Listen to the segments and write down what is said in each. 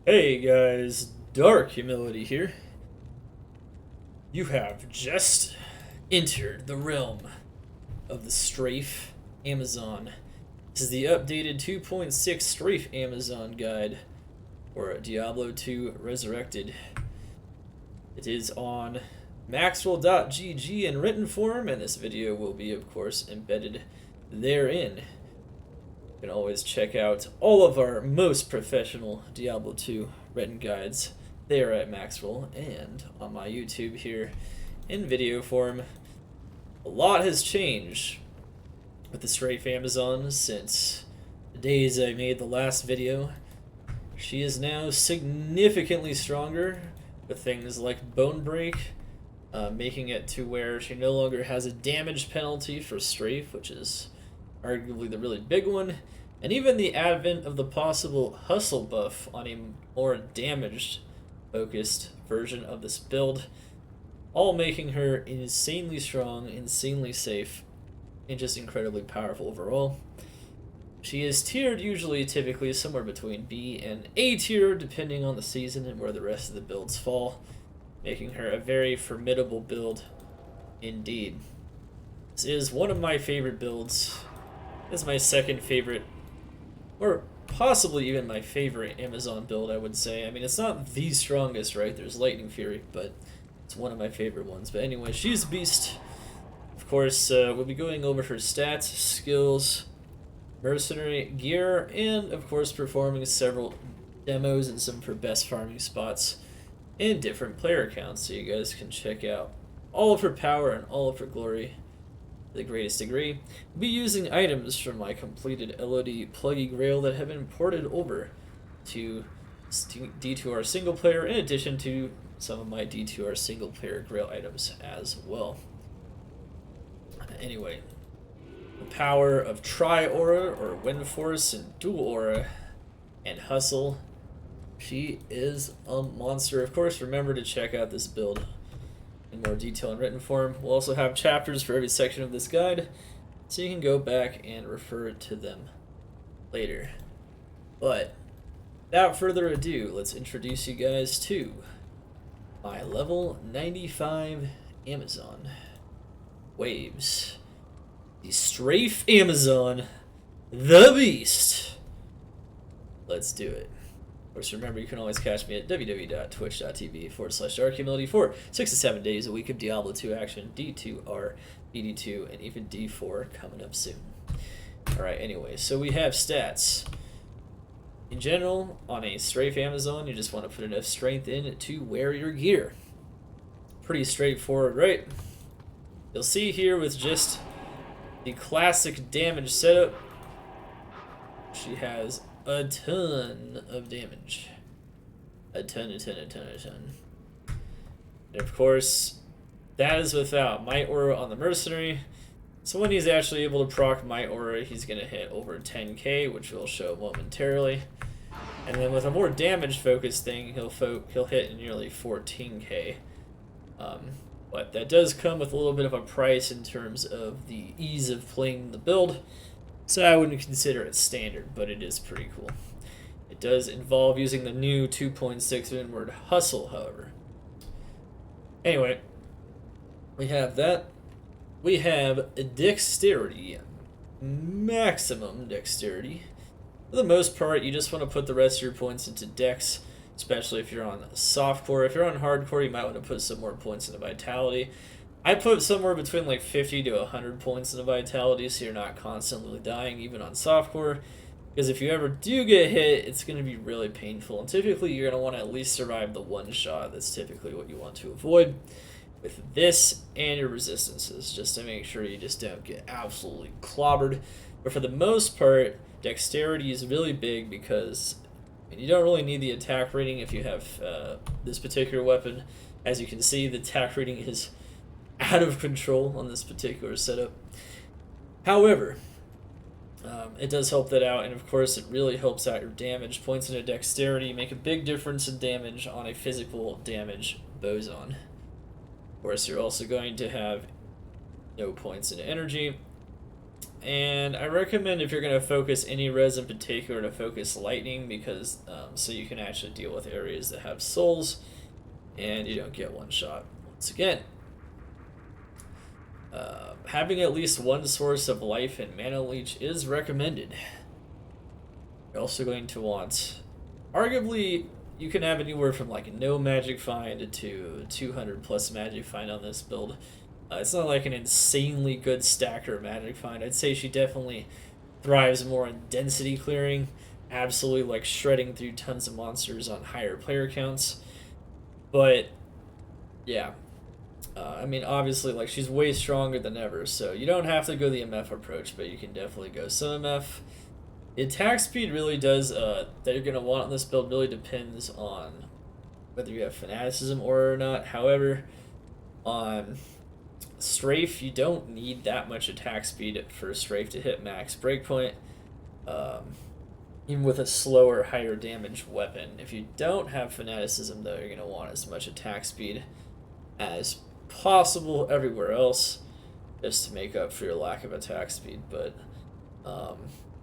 Hey guys, Dark Humility here. You have just entered the realm of the Strafe Amazon. This is the updated 2.6 Strafe Amazon guide for Diablo 2 Resurrected. It is on Maxroll.gg in written form, and this video will be, of course, embedded therein. You can always check out all of our most professional Diablo 2 written guides there at Maxroll and on my YouTube here in video form. A lot has changed with the Strafe Amazon since the days I made the last video. She is now significantly stronger with things like Bone Break, making it to where she no longer has a damage penalty for Strafe, which is arguably the really big one, and even the advent of the possible hustle buff on a more damaged focused version of this build, all making her insanely strong, insanely safe, and just incredibly powerful overall. She is tiered typically somewhere between B and A tier depending on the season and where the rest of the builds fall, making her a very formidable build indeed. This is one of my favorite builds. This is my second favorite, or possibly even my favorite Amazon build, I would say. I mean, it's not the strongest, right? There's Lightning Fury, but it's one of my favorite ones. But anyway, she's a beast. Of course, we'll be going over her stats, skills, Mercenary gear, and of course performing several demos and some of her best farming spots and different player accounts, so you guys can check out all of her power and all of her glory to the greatest degree. We'll be using items from my completed LOD Pluggy Grail that have been ported over to D2R single player, in addition to some of my D2R single player Grail items as well. Anyway, the power of Tri-Aura or Windforce and Dual Aura and Hustle. She is a monster. Of course, remember to check out this build in more detail in written form. We'll also have chapters for every section of this guide, so you can go back and refer to them later. But without further ado, let's introduce you guys to my level 95 Amazon. Waves. The Strafe Amazon, the Beast. Let's do it. Of course, remember, you can always catch me at www.twitch.tv/darkhumility for 6 to 7 days a week of Diablo 2 action, D2R, PD2, and even D4 coming up soon. Alright, anyway, so we have stats. In general, on a Strafe Amazon, you just want to put enough strength in to wear your gear. Pretty straightforward, right? You'll see here with just the classic damage setup, she has a ton of damage. A ton. And of course, that is without Might Aura on the Mercenary. So when he's actually able to proc Might Aura, he's going to hit over 10k, which we'll show momentarily. And then with a more damage focused thing, he'll hit nearly 14k. But that does come with a little bit of a price in terms of the ease of playing the build, so I wouldn't consider it standard, but it is pretty cool. It does involve using the new 2.6 inward hustle, however. Anyway, we have that. We have dexterity, maximum dexterity. For the most part, you just want to put the rest of your points into dex, especially if you're on softcore. If you're on hardcore, you might want to put some more points into vitality. I put somewhere between like 50 to 100 points into vitality, so you're not constantly dying even on softcore. Because if you ever do get hit, it's going to be really painful. And typically you're going to want to at least survive the one shot. That's typically what you want to avoid with this and your resistances, just to make sure you just don't get absolutely clobbered. But for the most part, dexterity is really big because you don't really need the attack rating if you have this particular weapon. As you can see, the attack rating is out of control on this particular setup. However, it does help that out, and of course it really helps out your damage. Points into dexterity make a big difference in damage on a physical damage boson. Of course, you're also going to have no points in energy. and I recommend if you're going to focus any res in particular to focus lightning, because so you can actually deal with areas that have souls and you don't get one shot. Once again, having at least one source of life and mana leech is recommended. You're also going to want, arguably, you can have anywhere from like no magic find to 200 plus magic find on this build. It's not like an insanely good stacker magic find. I'd say she definitely thrives more in density clearing, absolutely like shredding through tons of monsters on higher player counts. But yeah, I mean, obviously, like, she's way stronger than ever, so you don't have to go the MF approach, but you can definitely go some MF. The attack speed really does, that you're going to want on this build really depends on whether you have fanaticism or not. However, on Strafe, you don't need that much attack speed for Strafe to hit max breakpoint, even with a slower, higher damage weapon. If you don't have fanaticism, though, you're going to want as much attack speed as possible everywhere else, just to make up for your lack of attack speed. But of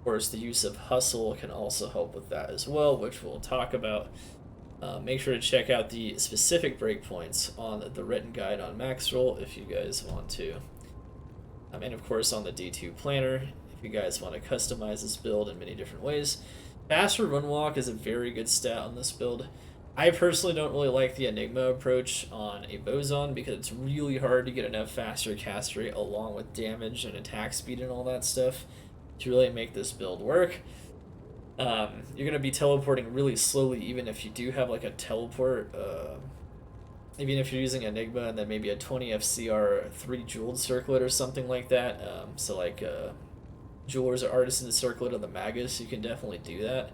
course, the use of hustle can also help with that as well, which we'll talk about. Make sure to check out the specific breakpoints on the written guide on Maxroll if you guys want to, and of course on the D2 planner if you guys want to customize this build in many different ways. Faster run walk is a very good stat on this build. I personally don't really like the Enigma approach on a Bozon because it's really hard to get enough faster cast rate along with damage and attack speed and all that stuff to really make this build work. You're going to be teleporting really slowly even if you do have like a teleport, even if you're using Enigma and then maybe a 20 FCR 3 jeweled circlet or something like that. So like jewelers or artisans circlet on the Magus, you can definitely do that.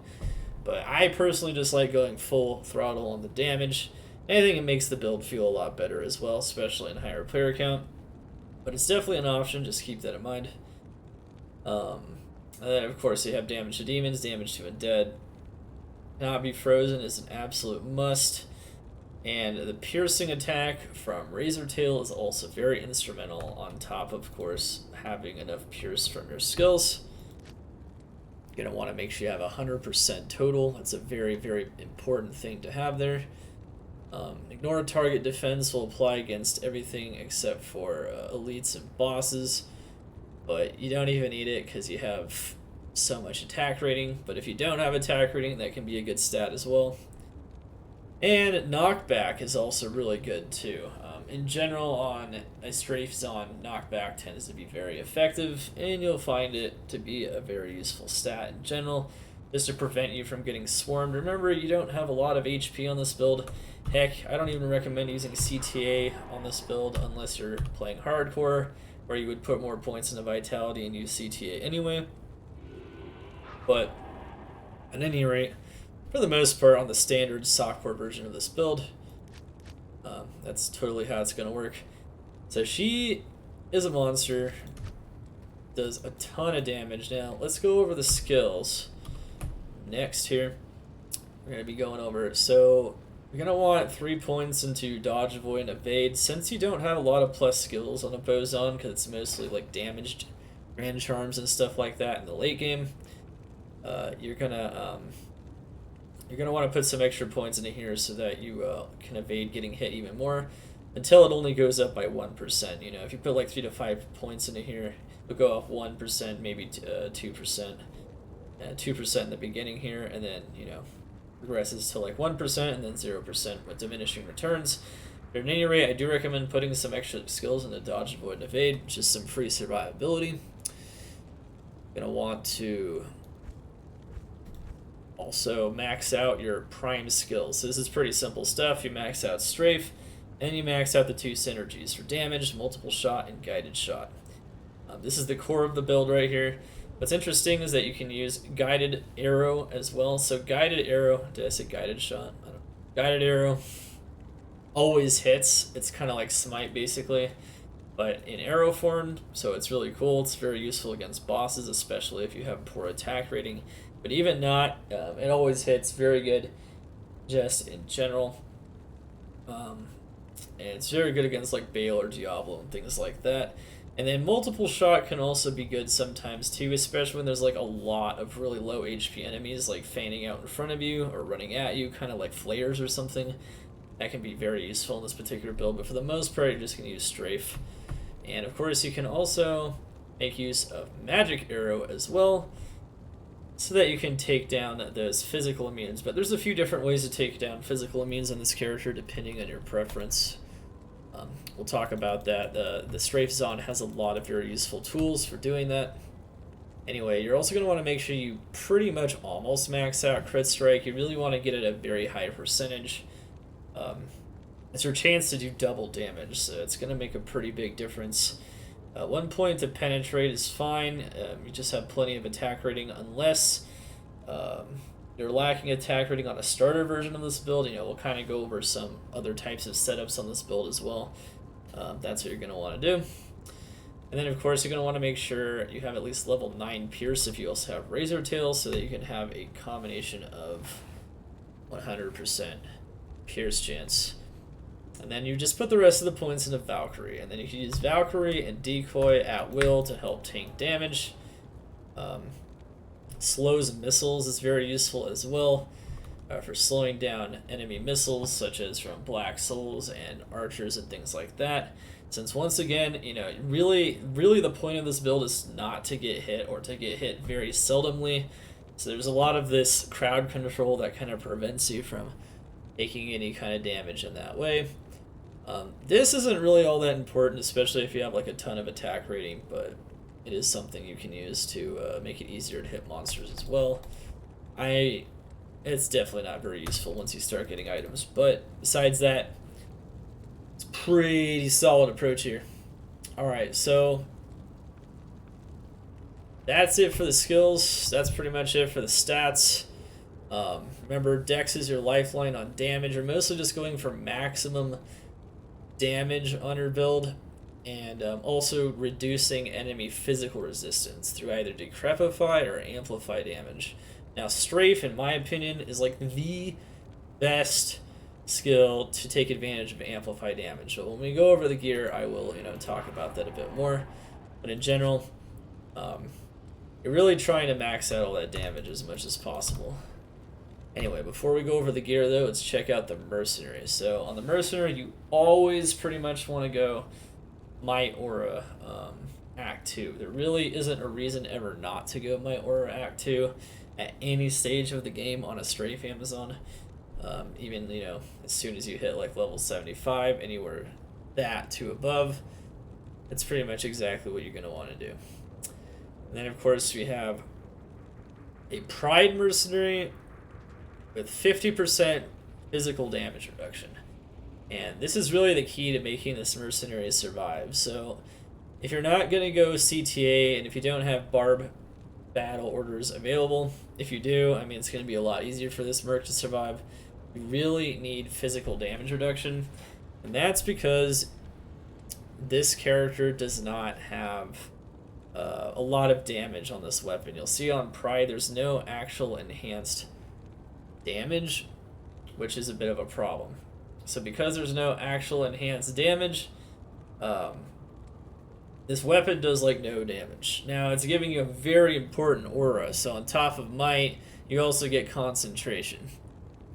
But I personally just like going full throttle on the damage. I think it makes the build feel a lot better as well, especially in higher player count. But it's definitely an option, just keep that in mind. And then of course you have damage to demons, damage to undead. Cannot be frozen is an absolute must. And the piercing attack from Razor Tail is also very instrumental, on top of course having enough pierce from your skills. You're going to want to make sure you have 100% total. That's a very, very important thing to have there. Ignore target defense will apply against everything except for elites and bosses, but you don't even need it because you have so much attack rating. But if you don't have attack rating, that can be a good stat as well. And knockback is also really good too. In general, on a Strafe Zon, knockback tends to be very effective, and you'll find it to be a very useful stat in general, just to prevent you from getting swarmed. Remember, you don't have a lot of HP on this build. Heck, I don't even recommend using CTA on this build unless you're playing hardcore, where you would put more points into Vitality and use CTA anyway. But at any rate, for the most part, on the standard softcore version of this build, that's totally how it's going to work. So she is a monster, does a ton of damage. Now, let's go over the skills next here. We're going to be going over it. So, you're going to want 3 points into dodge, avoid, and evade. Since you don't have a lot of plus skills on a Bozon, because it's mostly like damaged grand charms and stuff like that in the late game, you're going to want to put some extra points into here so that you can evade getting hit even more, until it only goes up by 1%. You know, if you put like 3 to 5 points into here, it'll go up 1%, maybe 2%. 2% in the beginning here, and then, you know, progresses to like 1% and then 0% with diminishing returns. But at any rate, I do recommend putting some extra skills into dodge, avoid, and evade, just some free survivability. Gonna want to also max out your prime skills. So this is pretty simple stuff. You max out Strafe, and you max out the 2 synergies for damage, multiple shot, and guided shot. This is the core of the build right here. What's interesting is that you can use guided arrow as well. So guided arrow, did I say guided shot? I don't know. Guided arrow always hits. It's kind of like smite basically, but in arrow form, so it's really cool. It's very useful against bosses, especially if you have poor attack rating. But even not, it always hits. Very good just in general. And it's very good against like Bale or Diablo and things like that. And then multiple shot can also be good sometimes too, especially when there's like a lot of really low HP enemies like fanning out in front of you or running at you, kind of like flares or something. That can be very useful in this particular build, but for the most part, you're just going to use Strafe. And of course, you can also make use of Magic Arrow as well, so that you can take down those physical immunes. But there's a few different ways to take down physical immunes on this character, depending on your preference. We'll talk about that. The Strafe Zone has a lot of very useful tools for doing that. Anyway, you're also going to want to make sure you pretty much almost max out Crit Strike. You really want to get it at a very high percentage. It's your chance to do double damage, so it's going to make a pretty big difference. 1 point to penetrate is fine. You just have plenty of attack rating unless you're lacking attack rating on a starter version of this build. You know, we'll kind of go over some other types of setups on this build as well. That's what you're going to want to do. And then, of course, you're going to want to make sure you have at least level 9 Pierce if you also have Razor Tail, so that you can have a combination of 100% Pierce chance. And then you just put the rest of the points into Valkyrie. And then you can use Valkyrie and Decoy at will to help tank damage. Slows missiles is very useful as well for slowing down enemy missiles, such as from Black Souls and Archers and things like that. Since once again, you know, really the point of this build is not to get hit, or to get hit very seldomly. So there's a lot of this crowd control that kind of prevents you from taking any kind of damage in that way. This isn't really all that important, especially if you have like a ton of attack rating, but it is something you can use to make it easier to hit monsters as well. It's definitely not very useful once you start getting items, but besides that, it's pretty solid approach here. Alright, so that's it for the skills. That's pretty much it for the stats. Remember, Dex is your lifeline on damage. You're mostly just going for maximum damage on your build, and also reducing enemy physical resistance through either Decrepify or Amplify damage. Now, Strafe, in my opinion, is like the best skill to take advantage of Amplify damage. So when we go over the gear, I will, talk about that a bit more. But in general, you're really trying to max out all that damage as much as possible. Anyway, before we go over the gear, though, let's check out the Mercenary. So on the Mercenary, you always pretty much want to go Might Aura Act 2. There really isn't a reason ever not to go Might Aura Act 2 at any stage of the game on a Strafe Amazon. Even, as soon as you hit like level 75, anywhere that to above, it's pretty much exactly what you're going to want to do. And then, of course, we have a Pride Mercenary with 50% physical damage reduction. And this is really the key to making this Mercenary survive. So if you're not going to go CTA, and if you don't have Barb battle orders available, if you do, I mean, it's going to be a lot easier for this Merc to survive. You really need physical damage reduction. And that's because this character does not have a lot of damage on this weapon. You'll see on Pride there's no actual enhanced damage, which is a bit of a problem. So because there's no actual enhanced damage, this weapon does like no damage. Now it's giving you a very important aura, so on top of Might, you also get Concentration.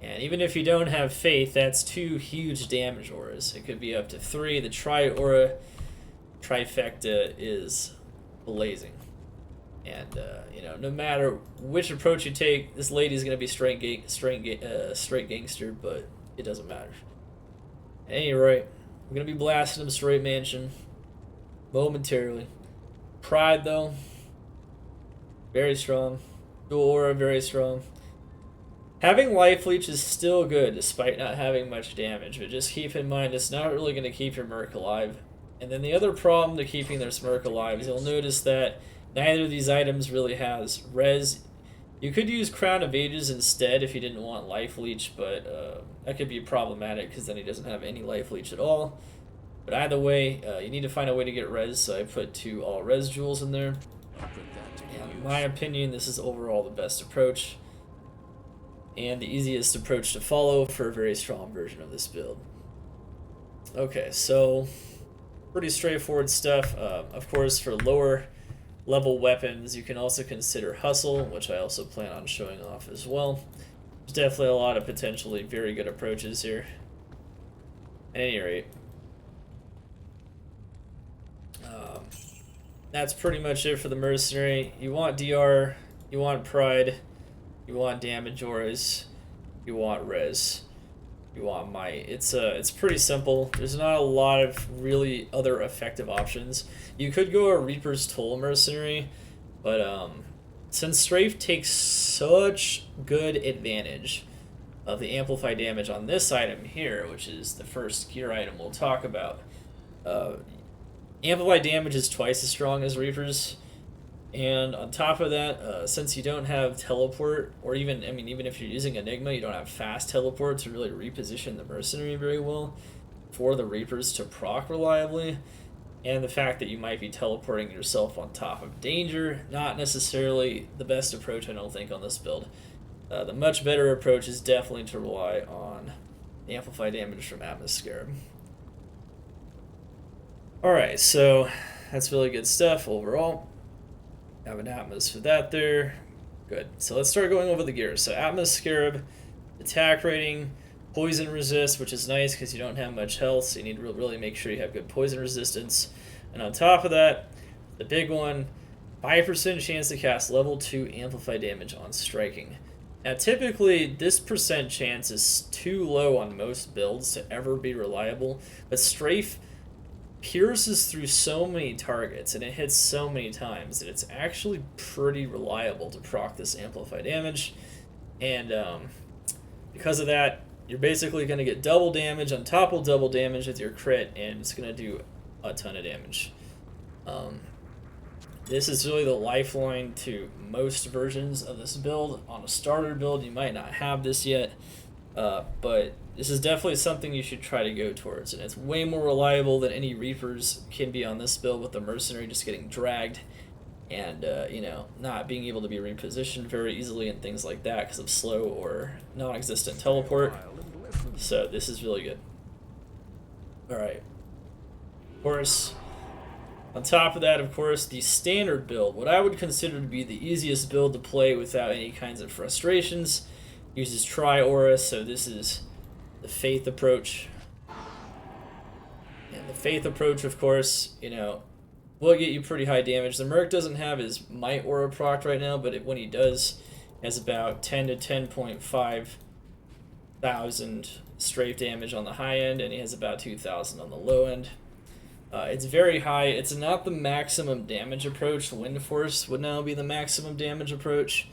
And even if you don't have Faith, that's 2 huge damage auras. It could be up to 3. The Tri-Aura trifecta is blazing. And, no matter which approach you take, this lady's going to be straight gangster, but it doesn't matter. At any rate, we're going to be blasting him straight mansion momentarily. Pride, though, very strong. Dual Aura, very strong. Having Life Leech is still good, despite not having much damage, but just keep in mind it's not really going to keep your Merc alive. And then the other problem to keeping their Merc alive is you'll notice that neither of these items really has res. You could use Crown of Ages instead if you didn't want Life Leech, but that could be problematic because then he doesn't have any Life Leech at all. But either way, you need to find a way to get res, so I put 2 all res jewels in there. And in my opinion, this is overall the best approach and the easiest approach to follow for a very strong version of this build. Okay, so Pretty straightforward stuff. Of course, for lower level weapons, you can also consider Hustle, which I also plan on showing off as well. There's definitely a lot of potentially very good approaches here. At any rate, that's pretty much it for the Mercenary. You want DR, you want Pride, you want Damage Auras, you want Res, you want Might. It's pretty simple. There's not a lot of really other effective options. You could go a Reaper's Toll Mercenary, but since Strafe takes such good advantage of the amplified damage on this item here, which is the first gear item we'll talk about, amplified damage is twice as strong as Reaper's, and on top of that, since you don't have teleport, or even if you're using Enigma, you don't have fast teleport to really reposition the Mercenary very well for the Reapers to proc reliably, and the fact that you might be teleporting yourself on top of danger, not necessarily the best approach, I don't think, on this build. The much better approach is definitely to rely on the amplified damage from Atmoscarab. Alright, so that's really good stuff overall. Have an Atmos for that there. Good. So let's start going over the gears. So Atmoscarab, attack rating, poison resist, which is nice because you don't have much health, so you need to really make sure you have good poison resistance. And on top of that, the big one, 5% chance to cast level 2 amplified damage on striking. Now typically this percent chance is too low on most builds to ever be reliable, but Strafe pierces through so many targets and it hits so many times that it's actually pretty reliable to proc this amplified damage. And because of that, you're basically going to get double damage on top of double damage with your crit, and it's going to do a ton of damage. This is really the lifeline to most versions of this build. On a starter build, you might not have this yet, but this is definitely something you should try to go towards, and it's way more reliable than any Reapers can be on this build, with the Mercenary just getting dragged and not being able to be repositioned very easily and things like that because of slow or non-existent teleport. So this is really good. Alright. Of course, on top of that, of course, the standard build, what I would consider to be the easiest build to play without any kinds of frustrations, uses Tri-Aura, so this is the Faith approach. And the Faith approach, of course, will get you pretty high damage. The Merc doesn't have his Might Aura proc right now, but when he does, he has about 10 to 10.5 thousand strafe damage on the high end, and he has about 2,000 on the low end. It's very high. It's not the maximum damage approach. Windforce would now be the maximum damage approach.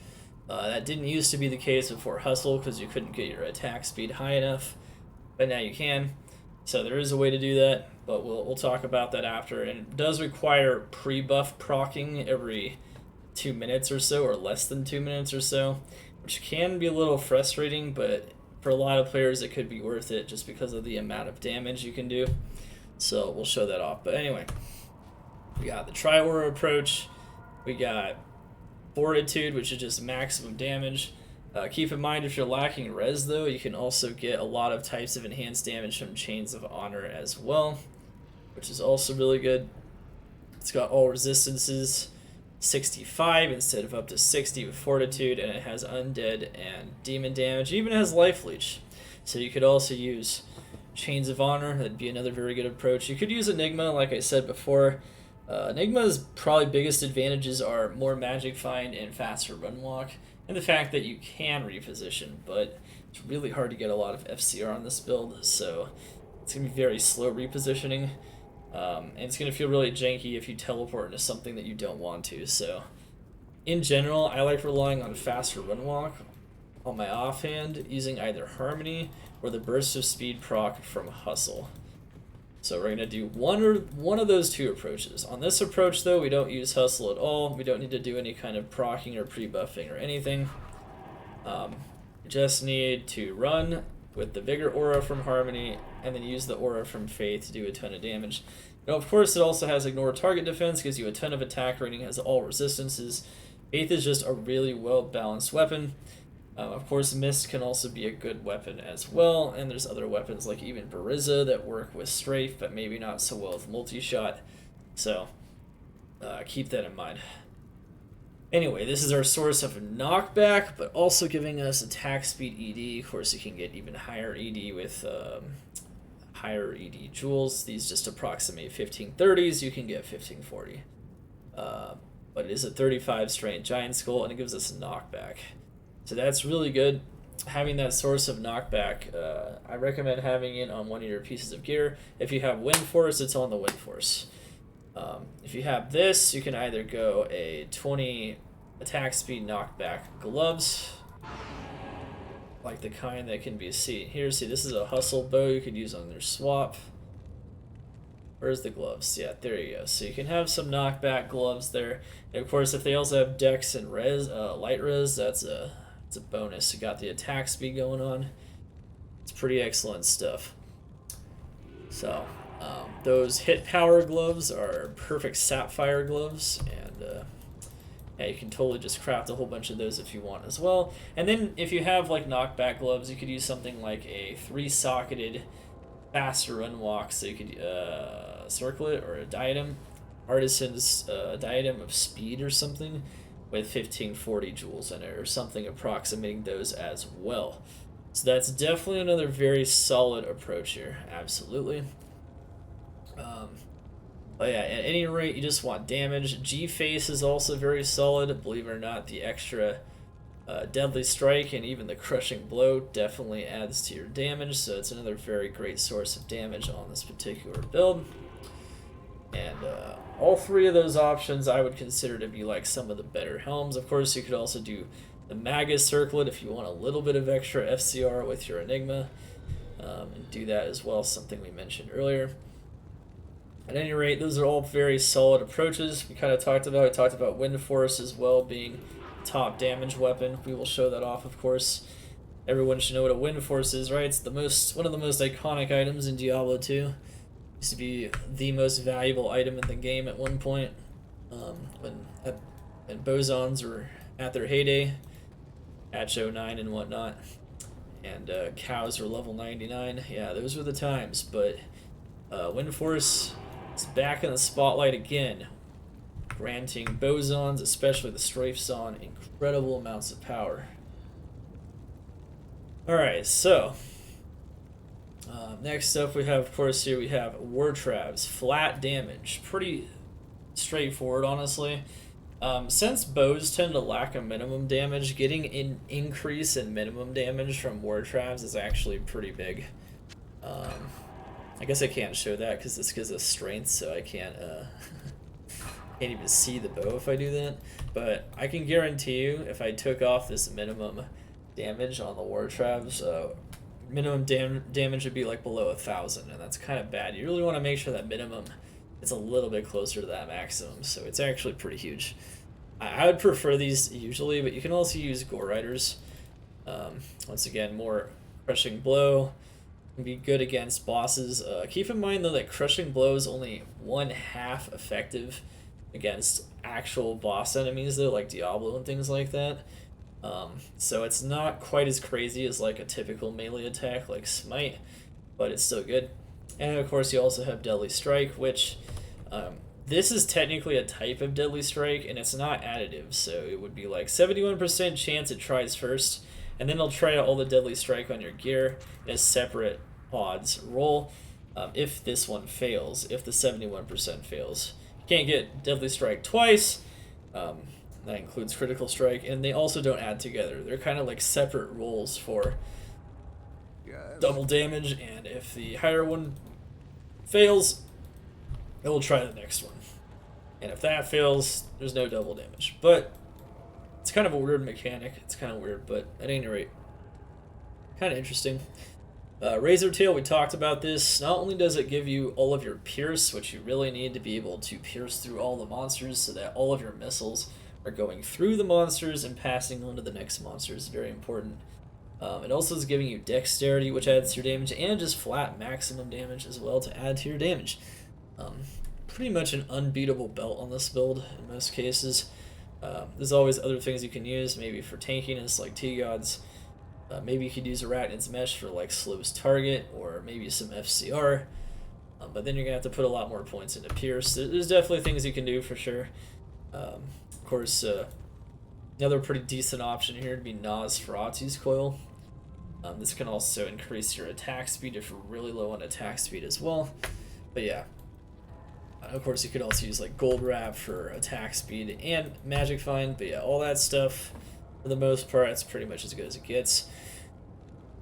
That didn't used to be the case before Hustle because you couldn't get your attack speed high enough, but now you can. So there is a way to do that, but we'll talk about that after. And it does require pre-buff proccing every 2 minutes or so, or less than 2 minutes or so, which can be a little frustrating, but for a lot of players it could be worth it just because of the amount of damage you can do. So we'll show that off. But anyway, we got the Tri-Aura approach, we got Fortitude, which is just maximum damage. Keep in mind, if you're lacking res though, you can also get a lot of types of enhanced damage from Chains of Honor as well, which is also really good. It's got all resistances, 65 instead of up to 60 with Fortitude, and it has undead and demon damage. It even has life leech, so you could also use Chains of Honor. That'd be another very good approach. You could use Enigma, like I said before. Enigma's probably biggest advantages are more magic find and faster run walk, and the fact that you can reposition, but it's really hard to get a lot of FCR on this build, so it's going to be very slow repositioning, and it's going to feel really janky if you teleport into something that you don't want to. So in general, I like relying on faster run walk on my offhand, using either Harmony or the burst of speed proc from Hustle. So we're going to do one of those two approaches. On this approach though, we don't use Hustle at all. We don't need to do any kind of procking or pre-buffing or anything. We just need to run with the Vigor Aura from Harmony and then use the Aura from Faith to do a ton of damage. Of course, it also has Ignore Target Defense, gives you a ton of attack rating, has all resistances. Faith is just a really well balanced weapon. Of course, Mist can also be a good weapon as well, and there's other weapons like even Buriza that work with Strafe, but maybe not so well with multi-shot. So keep that in mind. Anyway, this is our source of knockback, but also giving us attack speed ED. Of course, you can get even higher ED with higher ED jewels. These just approximate 1530s. You can get 1540. But it is a 35 strength giant skull, and it gives us a knockback. So that's really good. Having that source of knockback, I recommend having it on one of your pieces of gear. If you have Windforce, it's on the Windforce. If you have this, you can either go a 20 attack speed knockback gloves, like the kind that can be seen here. See, this is a hustle bow you could use on their swap. Where's the gloves? Yeah, there you go. So you can have some knockback gloves there. And of course, if they also have dex and res, light res, that's a bonus. You got the attack speed going on. It's pretty excellent stuff. So those hit power gloves are perfect sapphire gloves, and yeah, you can totally just craft a whole bunch of those if you want as well. And then if you have like knockback gloves, you could use something like a 3-socketed faster run walk, so you could circlet, or a diadem, artisan's diadem of speed or something with 1540 jewels in it, or something approximating those as well. So that's definitely another very solid approach here, absolutely. But yeah, at any rate, you just want damage. G-Face is also very solid. Believe it or not, the extra Deadly Strike and even the Crushing Blow definitely adds to your damage, so it's another very great source of damage on this particular build. And all three of those options I would consider to be like some of the better helms. Of course, you could also do the Magus Circlet if you want a little bit of extra FCR with your Enigma, and do that as well, something we mentioned earlier. At any rate, those are all very solid approaches. We talked about Windforce as well being top damage weapon. We will show that off, of course. Everyone should know what a Windforce is, right? It's one of the most iconic items in Diablo 2. Used to be the most valuable item in the game at one point, when bosons were at their heyday, Hatch 09 and whatnot, and cows were level 99. Yeah, those were the times. But Windforce is back in the spotlight again, granting bosons, especially the Strafe Zon, incredible amounts of power. Alright, so next up we have, of course, here we have War Traps, flat damage. Pretty straightforward, honestly. Since bows tend to lack a minimum damage, getting an increase in minimum damage from War Traps is actually pretty big. I guess I can't show that because this gives us strength, so I can't can't even see the bow if I do that. But I can guarantee you, if I took off this minimum damage on the War Traps, minimum damage would be like below 1,000, and that's kind of bad. You really want to make sure that minimum is a little bit closer to that maximum, so it's actually pretty huge. I would prefer these usually, but you can also use Gore Riders. Once again, more Crushing Blow can be good against bosses. Keep in mind though that Crushing Blow is only 1/2 effective against actual boss enemies though, like Diablo and things like that. So it's not quite as crazy as like a typical melee attack like Smite, but it's still good. And of course you also have Deadly Strike, which this is technically a type of Deadly Strike, and it's not additive, so it would be like 71% chance it tries first, and then it'll try out all the Deadly Strike on your gear in a separate odds roll. If this one fails, if the 71% fails. You can't get Deadly Strike twice. That includes Critical Strike, and they also don't add together. They're kind of like separate rolls for double damage, and if the higher one fails, it will try the next one. And if that fails, there's no double damage. But it's kind of a weird mechanic. It's kind of weird, but at any rate, kind of interesting. Razor Tail, we talked about this. Not only does it give you all of your Pierce, which you really need to be able to pierce through all the monsters so that all of your missiles are going through the monsters and passing on to the next monsters. Very important. It also is giving you Dexterity, which adds to your damage, and just flat maximum damage as well to add to your damage. Pretty much an unbeatable belt on this build in most cases. There's always other things you can use, maybe for tankiness like T-Gods. Maybe you could use Arachnid's Mesh for like slows target, or maybe some FCR. But then you're going to have to put a lot more points into Pierce. There's definitely things you can do for sure. Of course, another pretty decent option here would be Nosferatu's Coil. This can also increase your attack speed if you're really low on attack speed as well. But yeah. Of course, you could also use like Gold Wrap for attack speed and Magic Find. But yeah, all that stuff, for the most part, it's pretty much as good as it gets.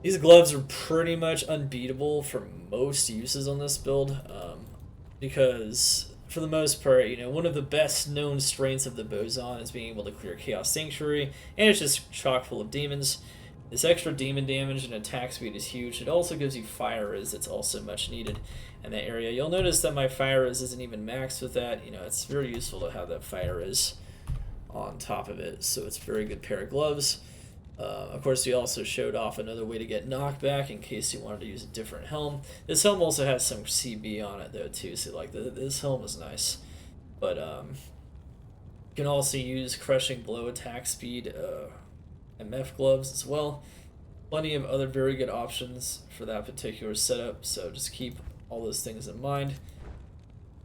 These gloves are pretty much unbeatable for most uses on this build, because for the most part, you know, one of the best known strengths of the Boson is being able to clear Chaos Sanctuary, and it's just chock full of demons. This extra demon damage and attack speed is huge. It also gives you fire res that's also much needed in that area. You'll notice that my fire res isn't even maxed with that. You know, it's very useful to have that fire res on top of it, so it's a very good pair of gloves. Of course, we also showed off another way to get knockback in case you wanted to use a different helm. This helm also has some CB on it though too, so like this helm is nice. But you can also use Crushing Blow attack speed MF gloves as well. Plenty of other very good options for that particular setup, so just keep all those things in mind.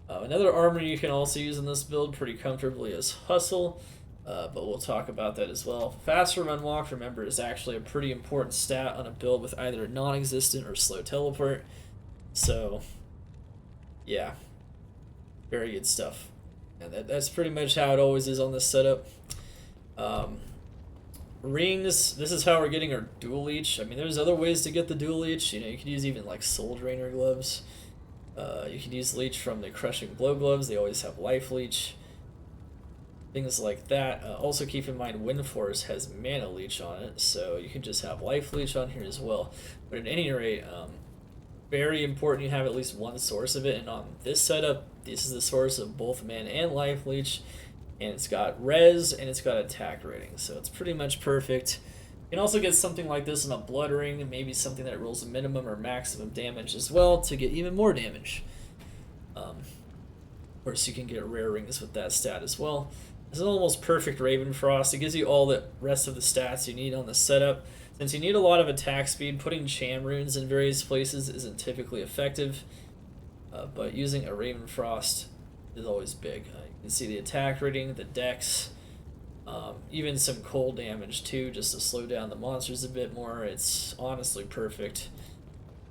Another armor you can also use in this build pretty comfortably is Hustle. But we'll talk about that as well. Faster run walk, remember, is actually a pretty important stat on a build with either non-existent or slow teleport. So, yeah, very good stuff. And that's pretty much how it always is on this setup. Rings, this is how we're getting our dual leech. I mean, there's other ways to get the dual leech. You know, you could use even like Soul Drainer gloves. You could use leech from the Crushing Blow gloves. They always have life leech. Things like that. Also keep in mind Windforce has mana leech on it, so you can just have life leech on here as well. But at any rate, very important you have at least one source of it, and on this setup, this is the source of both mana and life leech, and it's got res and it's got attack rating, so it's pretty much perfect. You can also get something like this in a blood ring, maybe something that rolls a minimum or maximum damage as well to get even more damage. Of course, you can get rare rings with that stat as well. It's an almost perfect Raven Frost. It gives you all the rest of the stats you need on the setup. Since you need a lot of attack speed, putting Cham runes in various places isn't typically effective, but using a Raven Frost is always big. You can see the attack rating, the dex, even some cold damage too, just to slow down the monsters a bit more. It's honestly perfect.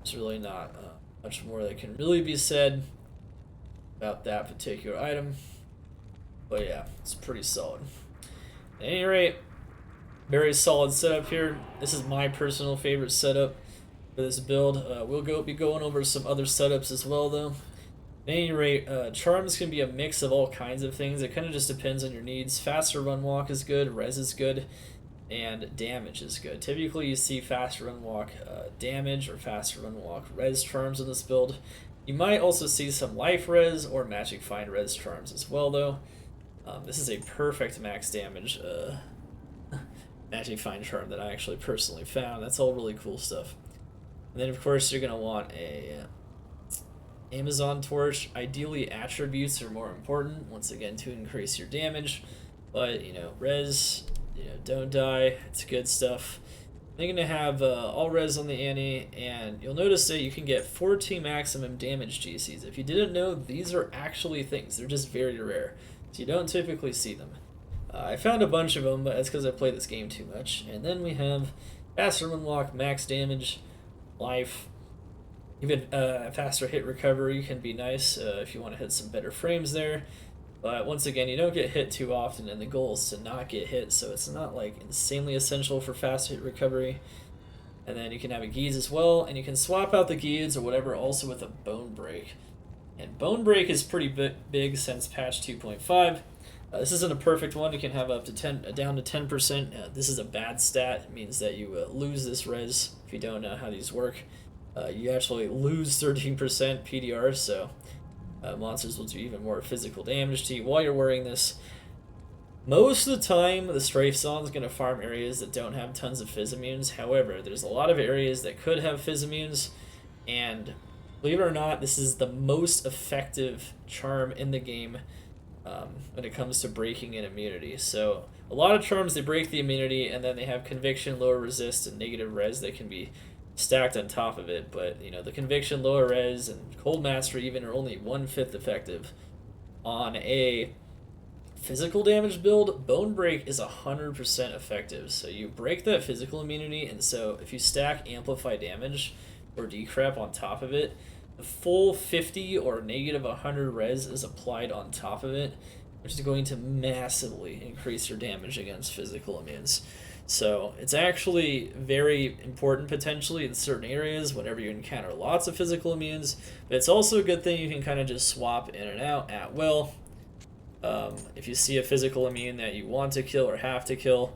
There's really not much more that can really be said about that particular item. But yeah, it's pretty solid. At any rate, very solid setup here. This is my personal favorite setup for this build. We'll be going over some other setups as well though. At any rate, charms can be a mix of all kinds of things. It kind of just depends on your needs. Faster run walk is good, res is good, and damage is good. Typically you see faster run walk damage or faster run walk res charms in this build. You might also see some life res or magic find res charms as well though. This is a perfect max damage magic find charm that I actually personally found. That's all really cool stuff. And then of course you're gonna want a Amazon torch. Ideally attributes are more important, once again, to increase your damage. But you know, res, you know, don't die, it's good stuff. They're gonna have all res on the ante, and you'll notice that you can get 14 maximum damage GCs. If you didn't know, these are actually things. They're just very rare. So you don't typically see them. I found a bunch of them, but that's because I play this game too much. And then we have faster run walk, max damage, life, even faster hit recovery can be nice if you want to hit some better frames there. But once again, you don't get hit too often, and the goal is to not get hit, so it's not like insanely essential for fast hit recovery. And then you can have a Geese as well, and you can swap out the Geese or whatever also with a Bone Break. And Bone Break is pretty big since patch 2.5. This isn't a perfect one. You can have up to down to 10%. This is a bad stat. It means that you lose this res if you don't know how these work. You actually lose 13% PDR, so monsters will do even more physical damage to you while you're wearing this. Most of the time, the Strafe Zone is going to farm areas that don't have tons of Fizz immunes. However, there's a lot of areas that could have Fizz immunes, and believe it or not, this is the most effective charm in the game when it comes to breaking an immunity. So a lot of charms, they break the immunity, and then they have conviction, lower resist, and negative res that can be stacked on top of it. But you know, the conviction, lower res, and cold mastery even are only 1/5 effective on a physical damage build. Bone break is 100% effective. So you break that physical immunity, and so if you stack amplify damage or decrep on top of it, the full 50 or negative 100 res is applied on top of it, which is going to massively increase your damage against physical immunes. So it's actually very important potentially in certain areas whenever you encounter lots of physical immunes, but it's also a good thing you can kind of just swap in and out at will. If you see a physical immune that you want to kill or have to kill,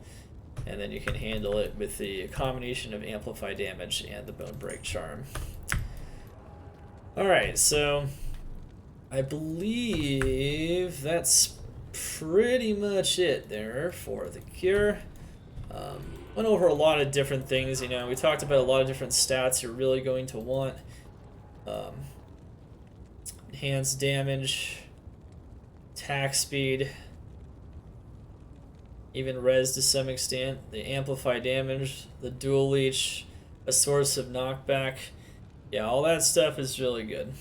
and then you can handle it with the combination of amplify damage and the bone break charm. Alright, so I believe that's pretty much it there for the cure. Went over a lot of different things, you know, we talked about a lot of different stats you're really going to want. Enhanced damage, attack speed, even res to some extent, the amplify damage, the dual leech, a source of knockback. Yeah, all that stuff is really good.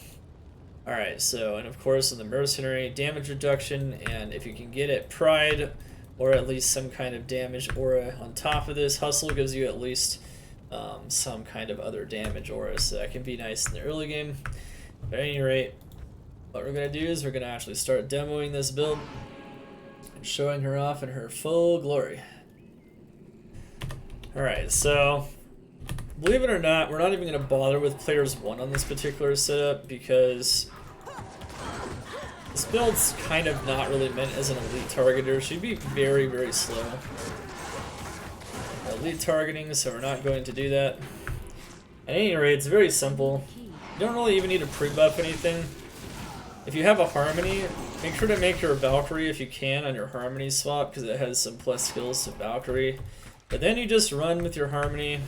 Alright, so, and of course in the Mercenary, damage reduction, and if you can get it Pride, or at least some kind of damage aura on top of this, Hustle gives you at least some kind of other damage aura, so that can be nice in the early game. But at any rate, what we're going to do is we're going to actually start demoing this build and showing her off in her full glory. Alright, so believe it or not, we're not even going to bother with players 1 on this particular setup because this build's kind of not really meant as an elite targeter. She'd be very, very slow. Elite targeting, so we're not going to do that. At any rate, it's very simple. You don't really even need to pre-buff anything. If you have a Harmony, make sure to make your Valkyrie if you can on your Harmony swap because it has some plus skills to Valkyrie. But then you just run with your Harmony.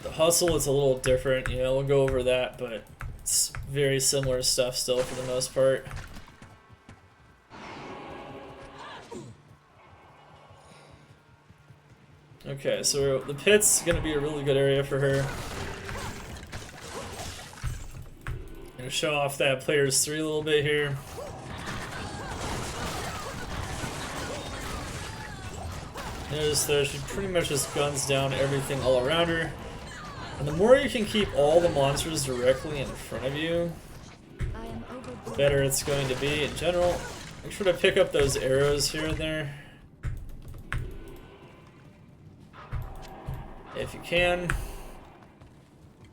The Hustle is a little different, you know, we'll go over that, but it's very similar stuff still for the most part. Okay, so the pit's gonna be a really good area for her. Gonna show off that players 3 a little bit here. Notice though, she pretty much just guns down everything all around her. And the more you can keep all the monsters directly in front of you, the better it's going to be in general. Make sure to pick up those arrows here and there, if you can.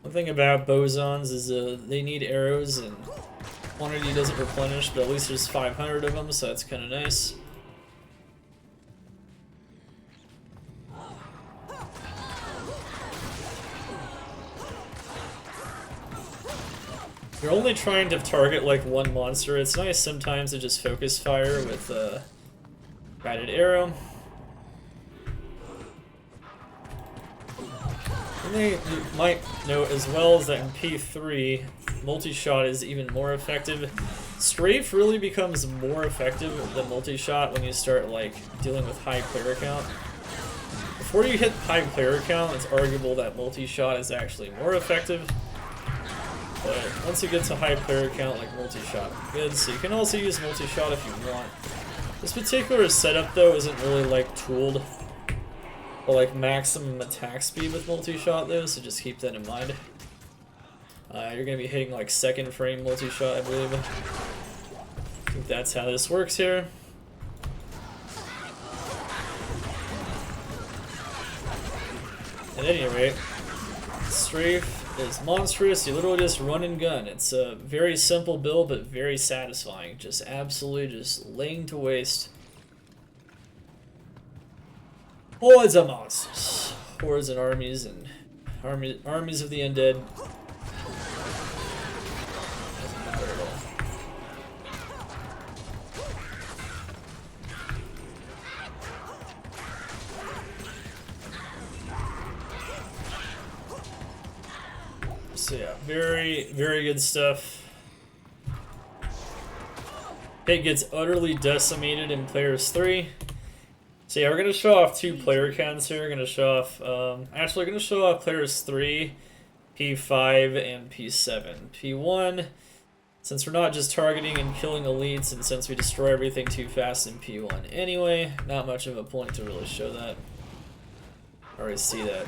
One thing about bosons is they need arrows and quantity doesn't replenish, but at least there's 500 of them, so that's kind of nice. You're only trying to target like one monster. It's nice sometimes to just focus fire with a guided arrow. One thing you might note as well is that in P3, multi-shot is even more effective. Strafe really becomes more effective than multi-shot when you start like dealing with high player count. Before you hit high player count, it's arguable that multi-shot is actually more effective. But once you get to high player count, like multi-shot, good. So you can also use multi-shot if you want. This particular setup though isn't really like tooled or like maximum attack speed with multi-shot though, so just keep that in mind. You're gonna be hitting like second frame multi-shot, I believe. I think that's how this works here. At any rate, Strafe is monstrous. You literally just run and gun. It's a very simple build, but very satisfying. Just absolutely just laying to waste hordes of monsters, hordes and armies armies of the undead. Doesn't matter at all. So yeah, very, very good stuff. Pit gets utterly decimated in players 3. So yeah, we're going to show off 2 player counts here. We're going to show off, actually we're going to show off players 3, P5, and P7. P1, since we're not just targeting and killing elites, and since we destroy everything too fast in P1 anyway, not much of a point to really show that. I already see that.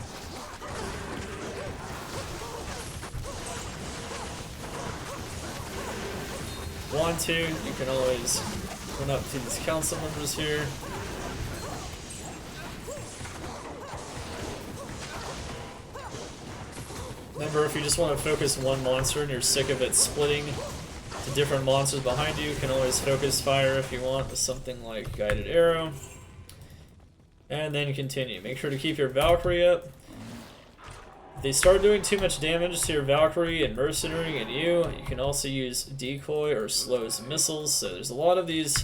Want to, you can always run up to these council members here. Remember, if you just want to focus one monster and you're sick of it splitting to different monsters behind you, you can always focus fire if you want with something like Guided Arrow. And then continue. Make sure to keep your Valkyrie up. If they start doing too much damage to your Valkyrie and Mercenary and you can also use Decoy or Slows Missiles. So there's a lot of these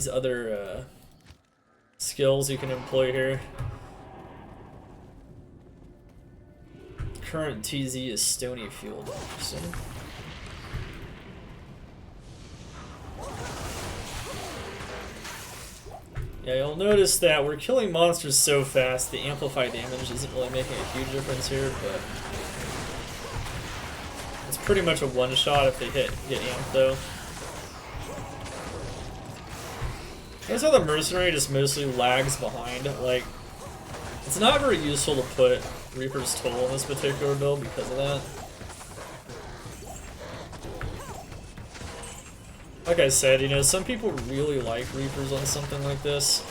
other skills you can employ here. Current TZ is Stony Field. Interesting. Yeah, you'll notice that we're killing monsters so fast, the amplified damage isn't really making a huge difference here, but it's pretty much a one-shot if they get amped, though. Notice how the Mercenary just mostly lags behind. Like, it's not very useful to put Reaper's Toll in this particular build because of that. Like I said, you know, some people really like Reapers on something like this,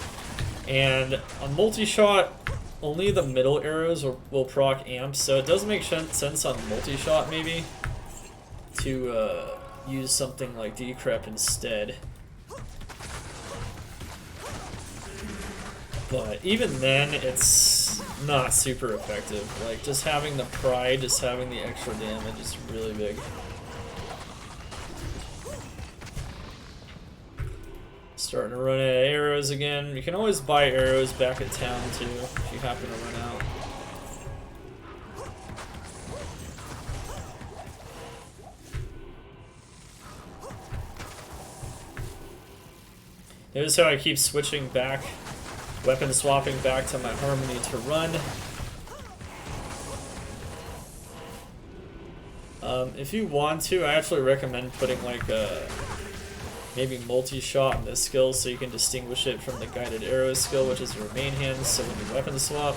and on multi-shot, only the middle arrows will proc amps, so it does make sense on multi-shot maybe to use something like Decrep instead. But even then, it's not super effective. Like, just having the pride, just having the extra damage is really big. Starting to run out of arrows again. You can always buy arrows back at town too, if you happen to run out. Notice how I keep switching back, weapon swapping back to my Harmony to run. If you want to, I actually recommend putting like a maybe multi-shot in this skill so you can distinguish it from the Guided Arrow skill, which is your main hand, so when you weapon swap,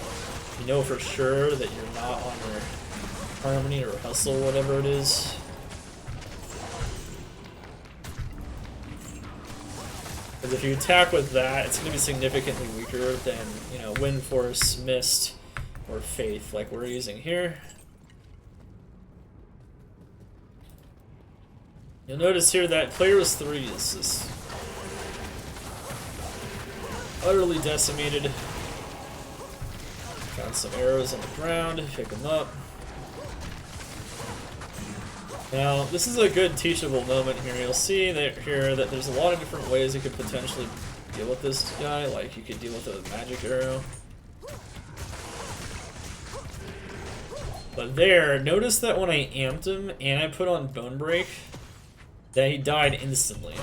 you know for sure that you're not on your Harmony or Hustle, whatever it is. Because if you attack with that, it's going to be significantly weaker than, you know, Windforce, Mist, or Faith, like we're using here. You'll notice here that players 3 is just utterly decimated. Got some arrows on the ground, pick them up. Now, this is a good teachable moment here. You'll see that here that there's a lot of different ways you could potentially deal with this guy. Like, you could deal with it with Magic Arrow. But there, notice that when I amped him and I put on Bone Break, that he died instantly.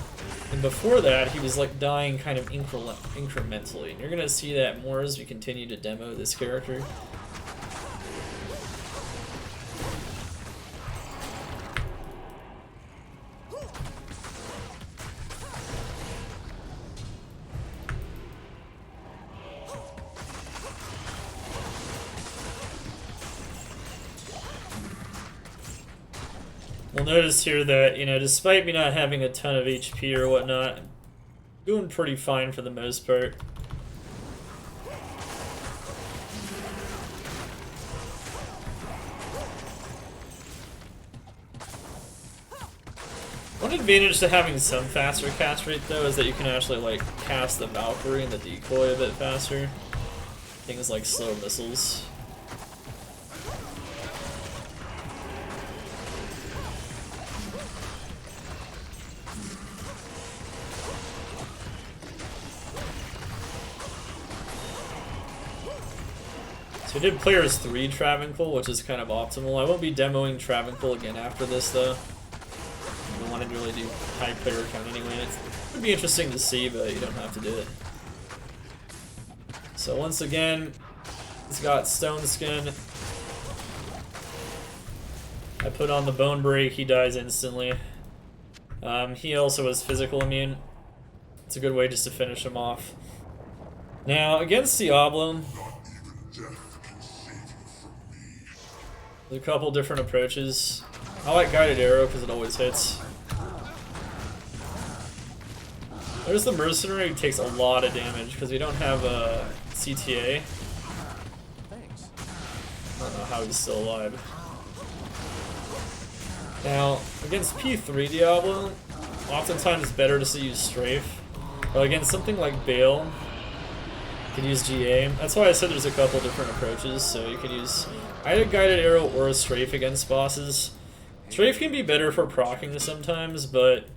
And before that, he was like dying kind of incrementally. And you're gonna see that more as we continue to demo this character. We'll notice here that, you know, despite me not having a ton of HP or whatnot, I'm doing pretty fine for the most part. One advantage to having some faster cast rate, though, is that you can actually, like, cast the Valkyrie and the Decoy a bit faster. Things like slow missiles. So we did players 3 Travancore, which is kind of optimal. I won't be demoing Travancore again after this, though. The want to really do high player count anyway. It would be interesting to see, but you don't have to do it. So once again, he's got Stone Skin. I put on the Bone Break, he dies instantly. He also has physical immune. It's a good way just to finish him off. Now, against Diablo, there's a couple different approaches. I like Guided Arrow because it always hits. There's the Mercenary, who takes a lot of damage because we don't have a CTA. Thanks. I don't know how he's still alive. Now, against P3 Diablo, oftentimes it's better to use Strafe. But against something like Bale, you can use GA. That's why I said there's a couple different approaches. So you can use either Guided Arrow or a Strafe against bosses. Strafe can be better for proccing sometimes, but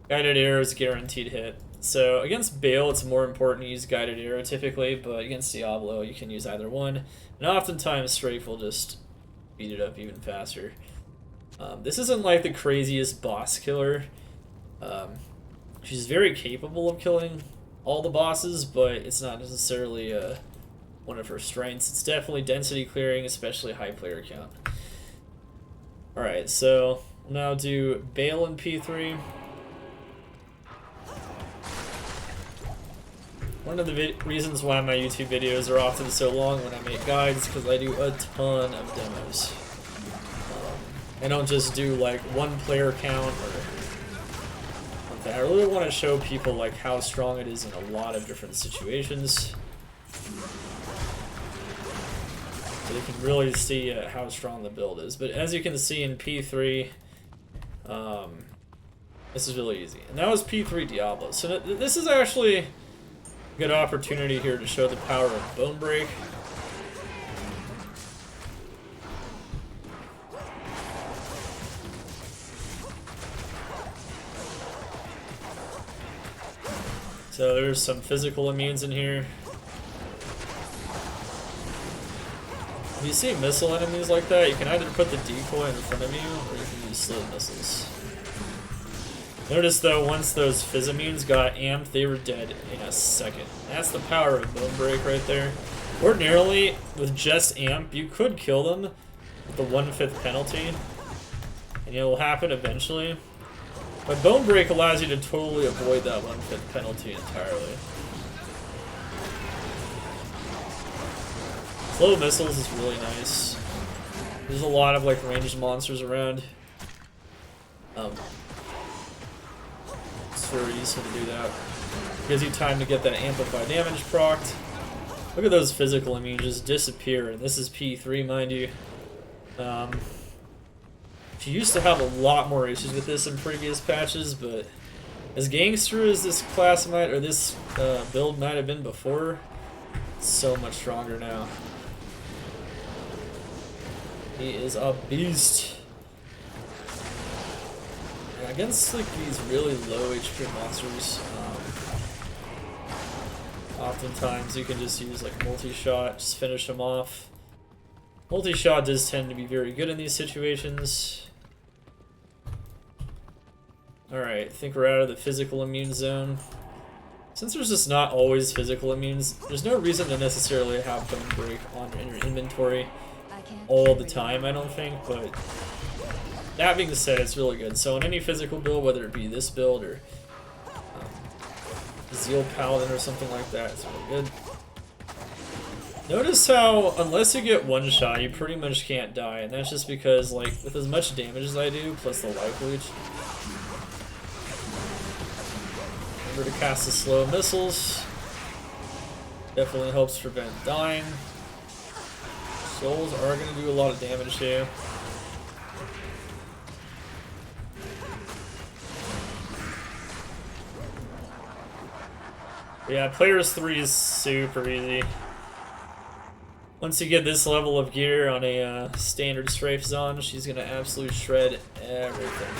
Guided Arrow is guaranteed hit. So against Bale, it's more important to use Guided Arrow typically, but against Diablo, you can use either one. And oftentimes, Strafe will just beat it up even faster. This isn't like the craziest boss killer. She's very capable of killing all the bosses, but it's not necessarily one of her strengths. It's definitely density clearing, especially high player count. Alright, so we'll now do Bale in P3. One of the reasons why my YouTube videos are often so long when I make guides is because I do a ton of demos. I don't just do like one player count or something. I really want to show people like how strong it is in a lot of different situations. So you can really see how strong the build is. But as you can see in P3, this is really easy. And that was P3 Diablo. So this is actually a good opportunity here to show the power of Bone Break. So there's some physical immunes in here. If you see missile enemies like that, you can either put the decoy in front of you, or you can use slow missiles. Notice though, once those fizz immunes got amped, they were dead in a second. That's the power of Bone Break right there. Ordinarily, with just amp, you could kill them with the 1/5 penalty, and it will happen eventually. But Bone Break allows you to totally avoid that 1/5 penalty entirely. Slow missiles is really nice. There's a lot of like ranged monsters around. It's very easy to do that. Gives you time to get that amplified damage procced. Look at those physical immunes just disappear, and this is P3, mind you. She used to have a lot more issues with this in previous patches, but as gangster as this class might, or this build might have been before, it's so much stronger now. He is a beast. And against like these really low HP monsters, oftentimes you can just use like multi-shot, just finish them off. Multi-shot does tend to be very good in these situations. Alright, I think we're out of the physical immune zone. Since there's just not always physical immunes, there's no reason to necessarily have Bone Break on in your inventory all the time, I don't think, but that being said, it's really good. So in any physical build, whether it be this build or Zeal Paladin or something like that, it's really good. Notice how, unless you get one shot, you pretty much can't die, and that's just because, like, with as much damage as I do, plus the life leech, remember to cast the slow missiles. Definitely helps prevent dying. Souls are going to do a lot of damage here. Yeah, Players 3 is super easy. Once you get this level of gear on a standard Strafe Zon, she's going to absolutely shred everything.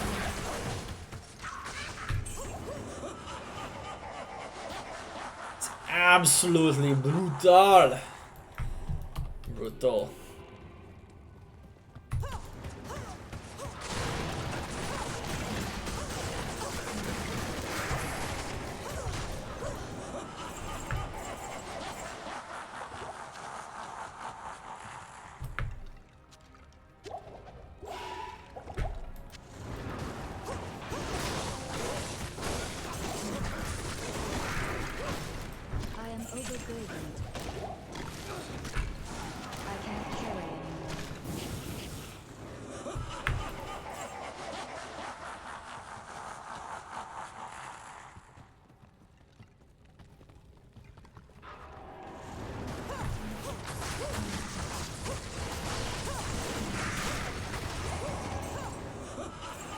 It's absolutely brutal. Brutal. weakened. I can't carry anymore.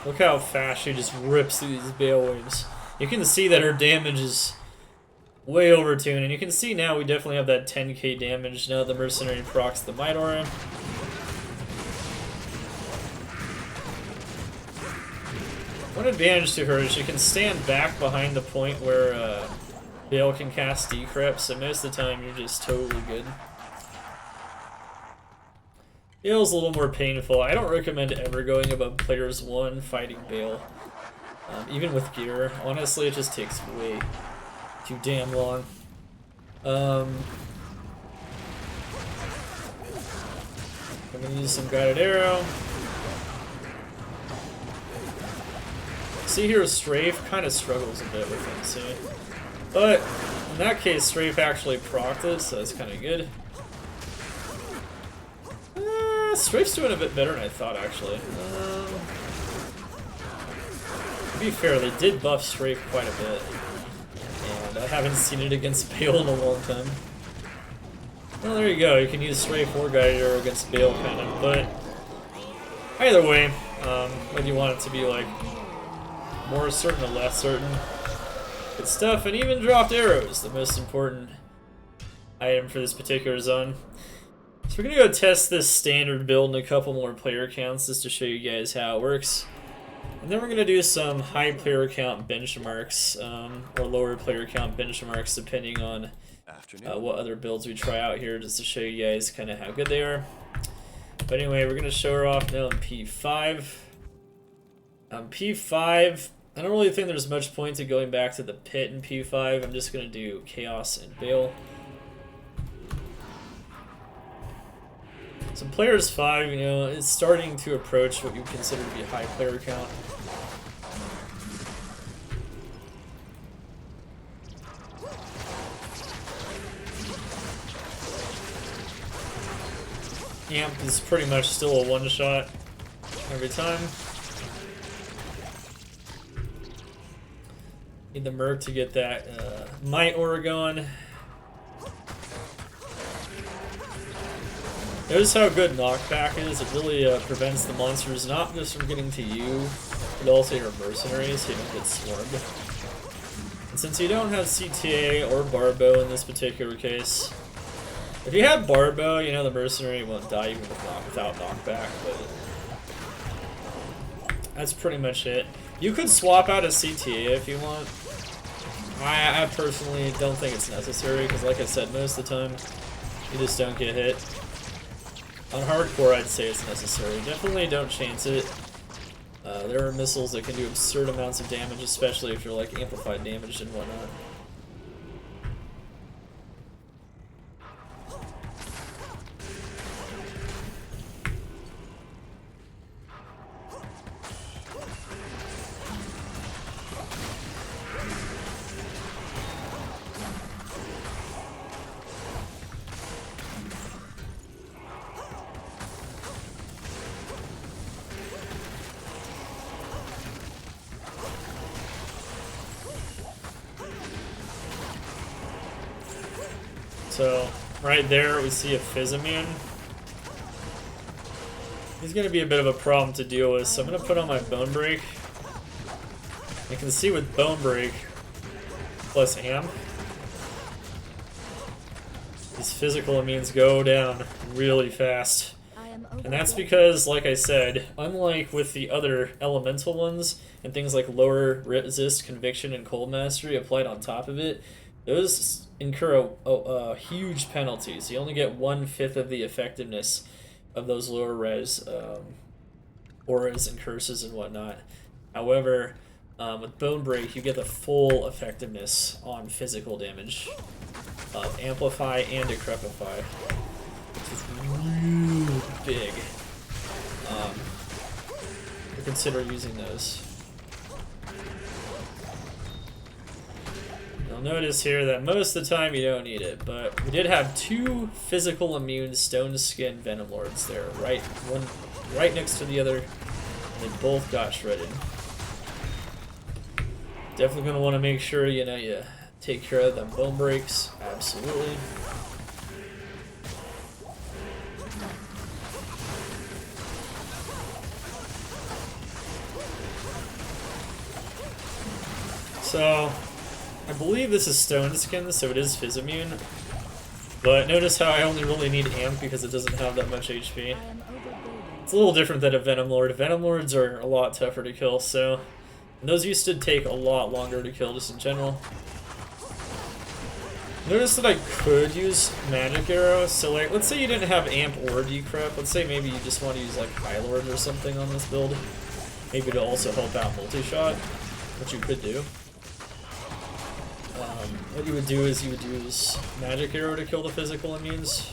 Look how fast she just rips through these Bale waves. You can see that her damage is way overtuned, and you can see now we definitely have that 10k damage now the Mercenary procs the Might Aura. One advantage to her is she can stand back behind the point where Bale can cast Decrep, so most of the time you're just totally good. Bale's a little more painful. I don't recommend ever going above players 1 fighting Bale. Even with gear, honestly, it just takes way too damn long. I'm gonna use some guided arrow. See here, Strafe kind of struggles a bit with him, see? But in that case, Strafe actually procced it, so that's kind of good. Strafe's doing a bit better than I thought, actually. To be fair, they did buff Strafe quite a bit. And I haven't seen it against Bale in a long time. Well, there you go. You can use Strafe or Guided Arrow against Bale, kind of. But either way, whether you want it to be, like, more certain or less certain, good stuff. And even dropped arrows, the most important item for this particular zone. So we're gonna go test this standard build in a couple more player counts just to show you guys how it works. And then we're gonna do some high player count benchmarks, or lower player count benchmarks depending on what other builds we try out here, just to show you guys kind of how good they are. But anyway, we're gonna show her off now in P5. P5, I don't really think there's much point to going back to the pit in P5. I'm just gonna do Chaos and Bale. So players 5, you know, is starting to approach what you consider to be a high player count. Amp is pretty much still a one-shot every time. Need the Merc to get that Might Aura going. Notice how good knockback is. It really prevents the monsters not just from getting to you, but also your mercenaries so you don't get swarmed. And since you don't have CTA or Barbo in this particular case, if you have Barbo, you know the mercenary won't die even without knockback, but that's pretty much it. You could swap out a CTA if you want. I personally don't think it's necessary, because like I said, most of the time, you just don't get hit. On hardcore, I'd say it's necessary. Definitely don't chance it. There are missiles that can do absurd amounts of damage, especially if you're like amplified damage and whatnot. So, right there we see a Fizzaman. He's going to be a bit of a problem to deal with, so I'm going to put on my Bone Break. You can see with Bone Break plus Amp, these physical immunes go down really fast. And that's because, like I said, unlike with the other elemental ones, and things like lower resist, conviction, and cold mastery applied on top of it, those incur a huge penalty. So you only get 1/5 of the effectiveness of those lower res auras and curses and whatnot. However, with Bone Break, you get the full effectiveness on physical damage of Amplify and Decrepify, which is really big. To consider using those. You'll notice here that most of the time you don't need it, but we did have 2 physical immune stone skin Venom Lords there, one right next to the other, and they both got shredded. Definitely gonna want to make sure you take care of them bone breaks. Absolutely. So, I believe this is stone skin, so it is fizz immune. But notice how I only really need amp because it doesn't have that much HP. It's a little different than a Venom Lord. Venom Lords are a lot tougher to kill, so... And those used to take a lot longer to kill just in general. Notice that I could use Magic Arrow, so like, let's say you didn't have amp or decrep. Let's say maybe you just want to use like High Lord or something on this build. Maybe to also help out multi-shot, which you could do. What you would do is you would use Magic Arrow to kill the physical immunes.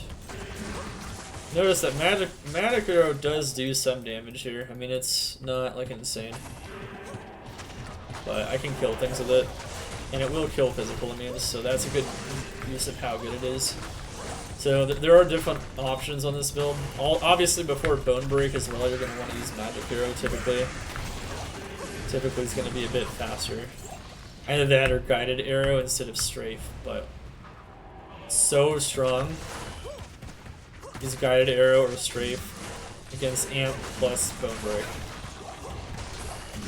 Notice that Magic Arrow does do some damage here. I mean, it's not like insane. But I can kill things with it. And it will kill physical immunes, so that's a good use of how good it is. So there are different options on this build. Obviously before Bone Break as well, you're going to want to use Magic Arrow typically. Typically it's going to be a bit faster. Either that or Guided Arrow instead of Strafe, but so strong. Use Guided Arrow or Strafe against Amp plus Bone Break.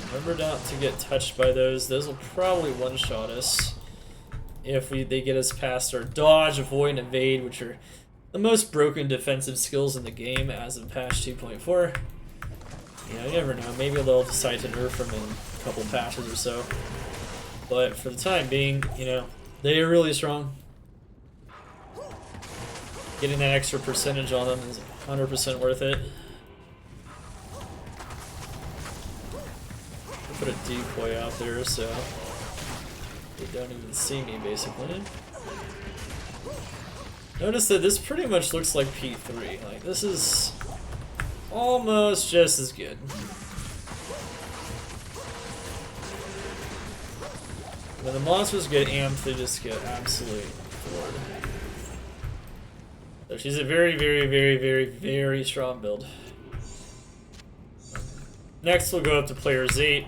Remember not to get touched by those. Those will probably one-shot us if they get us past our Dodge, Avoid, and Evade, which are the most broken defensive skills in the game as of patch 2.4. You never know. Maybe they'll decide to nerf them in a couple patches or so. But for the time being, they are really strong. Getting that extra percentage on them is 100% worth it. I'll put a decoy out there so they don't even see me, basically. Notice that this pretty much looks like P3. Like, this is almost just as good. When the monsters get amped, they just get absolutely floored. So she's a very, very, very, very, very strong build. Next we'll go up to player St8.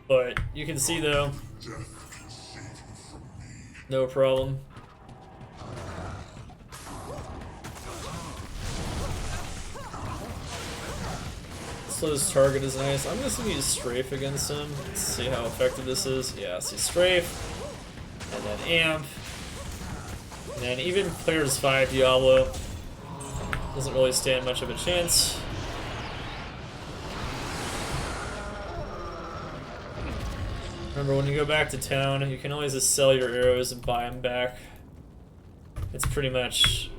But you can see though, no problem. Slow's target is nice. I'm just gonna use Strafe against him. Let's see how effective this is. Yeah, see Strafe, and then Amp, and then even players 5 Diablo doesn't really stand much of a chance. Remember, when you go back to town, you can always just sell your arrows and buy them back. It's pretty much,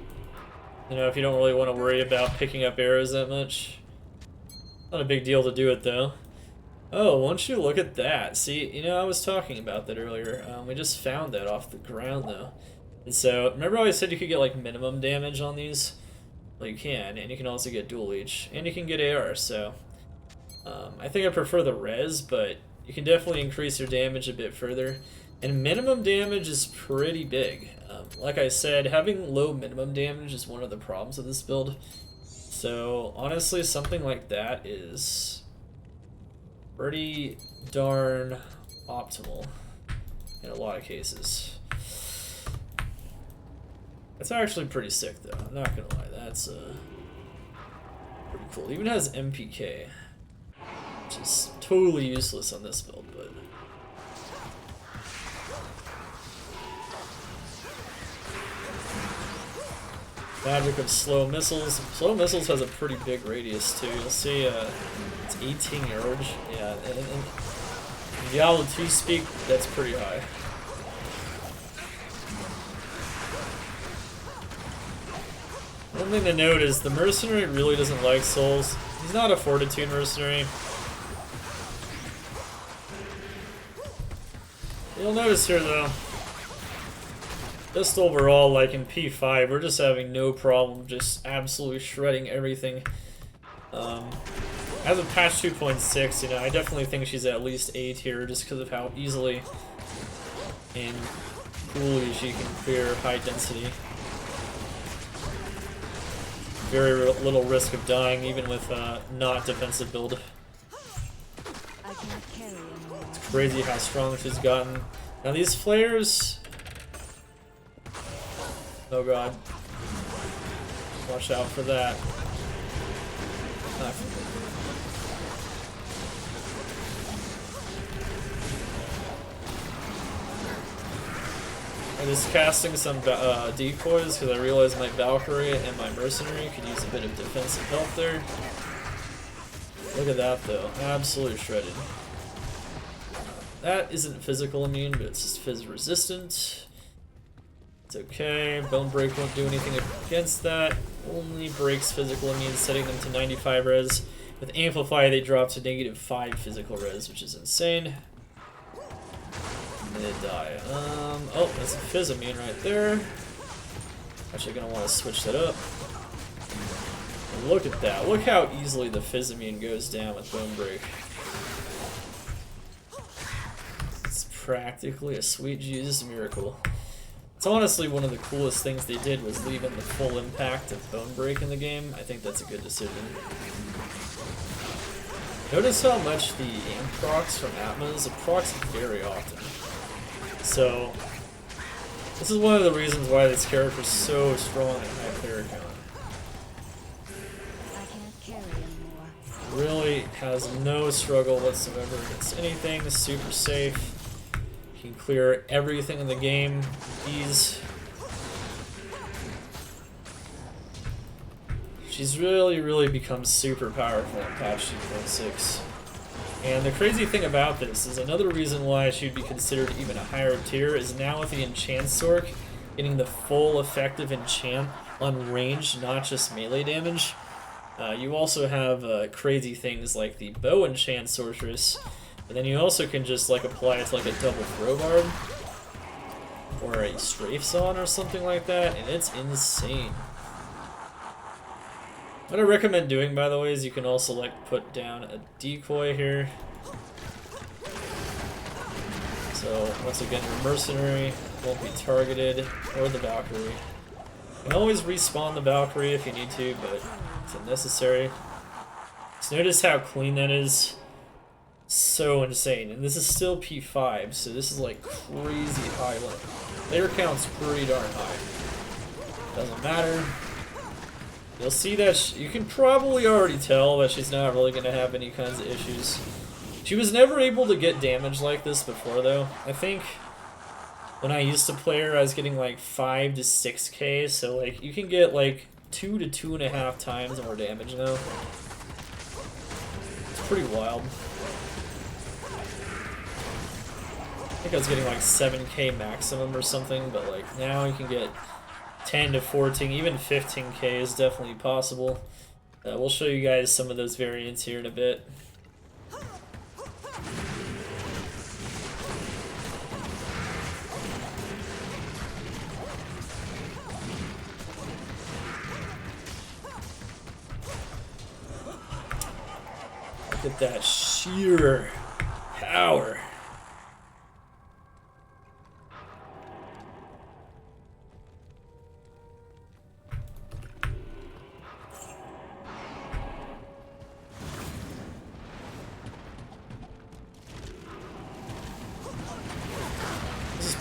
if you don't really want to worry about picking up arrows that much. Not a big deal to do it though. Oh, won't you look at that? See, I was talking about that earlier. We just found that off the ground though. And so, remember how I said you could get like minimum damage on these? Well, you can, and you can also get dual leech, and you can get AR, so... I think I prefer the res, but you can definitely increase your damage a bit further. And minimum damage is pretty big. Like I said, having low minimum damage is one of the problems of this build. So, honestly, something like that is pretty darn optimal in a lot of cases. It's actually pretty sick, though. I'm not gonna lie. That's pretty cool. It even has MPK, which is totally useless on this build, but... Magic of slow missiles. Slow missiles has a pretty big radius too. You'll see it's 18 yards. Yeah, and Diablo 2 speak, that's pretty high. One thing to note is the Mercenary really doesn't like souls. He's not a Fortitude Mercenary. You'll notice here though, just overall, like in P5, we're just having no problem just absolutely shredding everything. As of patch 2.6, I definitely think she's at least A tier just because of how easily And coolly she can clear high density. Very little risk of dying, even with not defensive build. I can't carry anymore. It's crazy how strong she's gotten. Now these flares... Oh god. Watch out for that. I'm just casting some decoys because I realized my Valkyrie and my Mercenary could use a bit of defensive help there. Look at that though, absolutely shredded. That isn't physical immune, but it's just phys resistant. It's okay, Bone Break won't do anything against that. Only breaks physical immune, setting them to 95 res. With Amplify they drop to -5 physical res, which is insane. And they die. Oh, that's a Fizz immune right there. Actually gonna want to switch that up. And look at that. Look how easily the Fizz immune goes down with Bone Break. It's practically a sweet Jesus miracle. It's honestly one of the coolest things they did was leave in the full impact of Bone Break in the game. I think that's a good decision. Notice how much the aim procs from Atmas procs very often. So, this is one of the reasons why this character is so strong at high player count. I can't carry anymore. Really has no struggle whatsoever against anything, super safe. You can clear everything in the game with ease. She's really become super powerful in patch 2.6. And the crazy thing about this is another reason why she'd be considered even a higher tier is now with the Enchant Sork getting the full effective enchant on range, not just melee damage. You also have crazy things like the Bow Enchant Sorceress, and then you also can just like apply it to like a double Crowbar or a Strafe on or something like that, and it's insane. What I recommend doing, by the way, is you can also like put down a decoy here. So once again, your Mercenary won't be targeted, or the Valkyrie. You can always respawn the Valkyrie if you need to, but it's unnecessary. So notice how clean that is. So insane, and this is still P5, so this is like crazy high level. Player count's pretty darn high. Doesn't matter. You'll see that you can probably already tell that she's not really going to have any kinds of issues. She was never able to get damage like this before, though. I think when I used to play her, I was getting like 5 to 6k, so like you can get like 2 to 2.5 times more damage now. It's pretty wild. I think I was getting like 7k maximum or something, but like now you can get 10 to 14, even 15k is definitely possible. We'll show you guys some of those variants here in a bit. Look at that sheer power.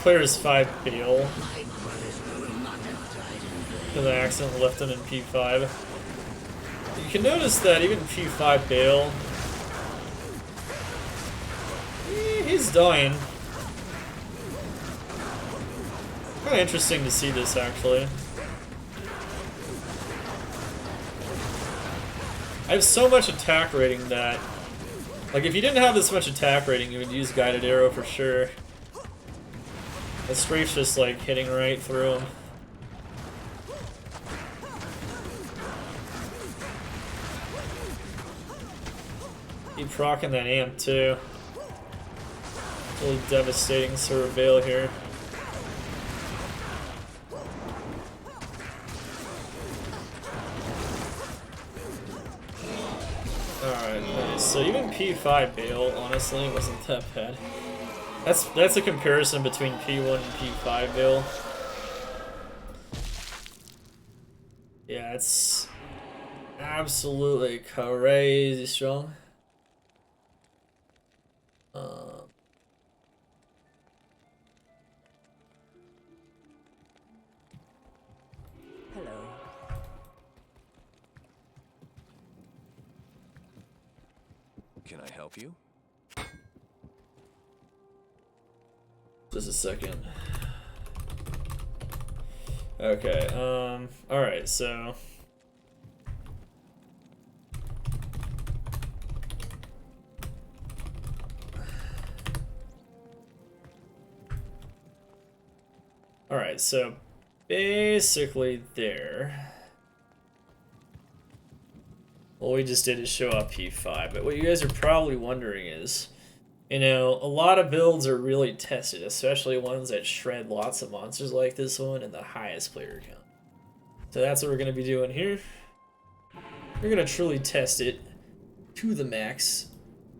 Player is 5 Bale. Because I accidentally left him in P5. You can notice that even P5 Bale, he's dying. Kind of interesting to see this actually. I have so much attack rating that, like, if you didn't have this much attack rating, you would use Guided Arrow for sure. The Strafe's just like hitting right through him. Keep proccing that amp too. Really devastating sort of Veil here. Alright, nice. So even P5 Bale honestly wasn't that bad. That's a comparison between P1 and P5 build. Yeah, it's absolutely crazy strong. Hello. Can I help you? Just a second. Okay, alright, so alright, so basically there. All we just did is show up P5, but what you guys are probably wondering is, you know, a lot of builds are really tested, especially ones that shred lots of monsters like this one and the highest player count. So that's what we're going to be doing here. We're going to truly test it to the max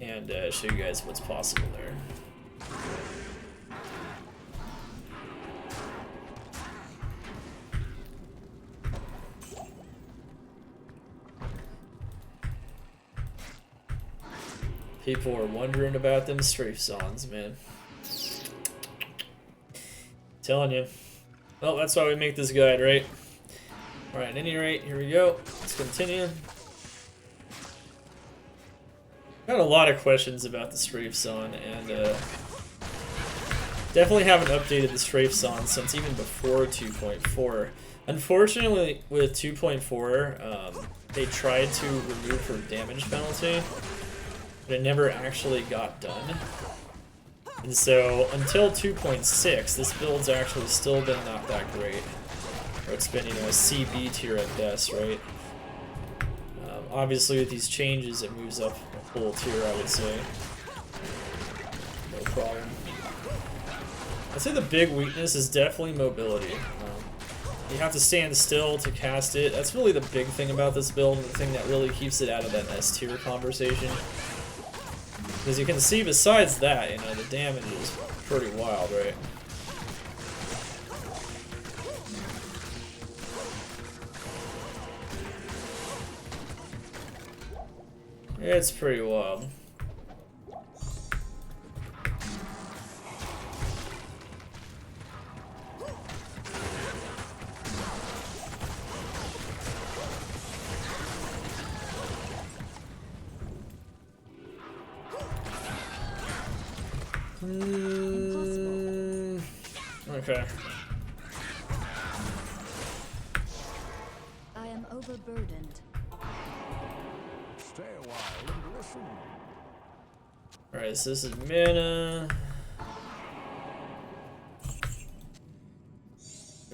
and show you guys what's possible there. People are wondering about them strafe songs, man. Telling you. Well, that's why we make this guide, right? Alright, at any rate, here we go. Let's continue. Got a lot of questions about the strafe song, and definitely haven't updated the strafe song since even before 2.4. Unfortunately, with 2.4, they tried to remove her damage penalty, but it never actually got done. And so, until 2.6, this build's actually still been not that great. Or it's been, you know, a CB tier at best, right? Obviously, with these changes, it moves up a full tier, I would say. No problem. I'd say the big weakness is definitely mobility. You have to stand still to cast it. That's really the big thing about this build, and the thing that really keeps it out of that S tier conversation. Because you can see, besides that, you know, the damage is pretty wild, right? It's pretty wild. Okay. I am overburdened. Stay a while and listen. Alright, so this is mana.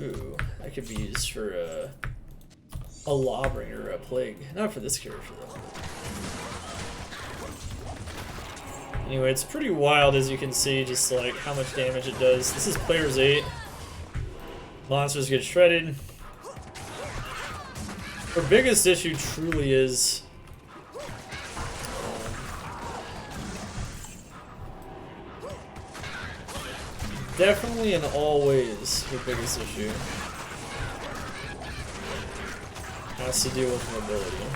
Ooh, that could be used for a Lawbringer or a Plague. Not for this character, though. Anyway, it's pretty wild, as you can see, just like how much damage it does. This is player's 8. Monsters get shredded. Our biggest issue truly is definitely in all ways her biggest issue has to do with mobility.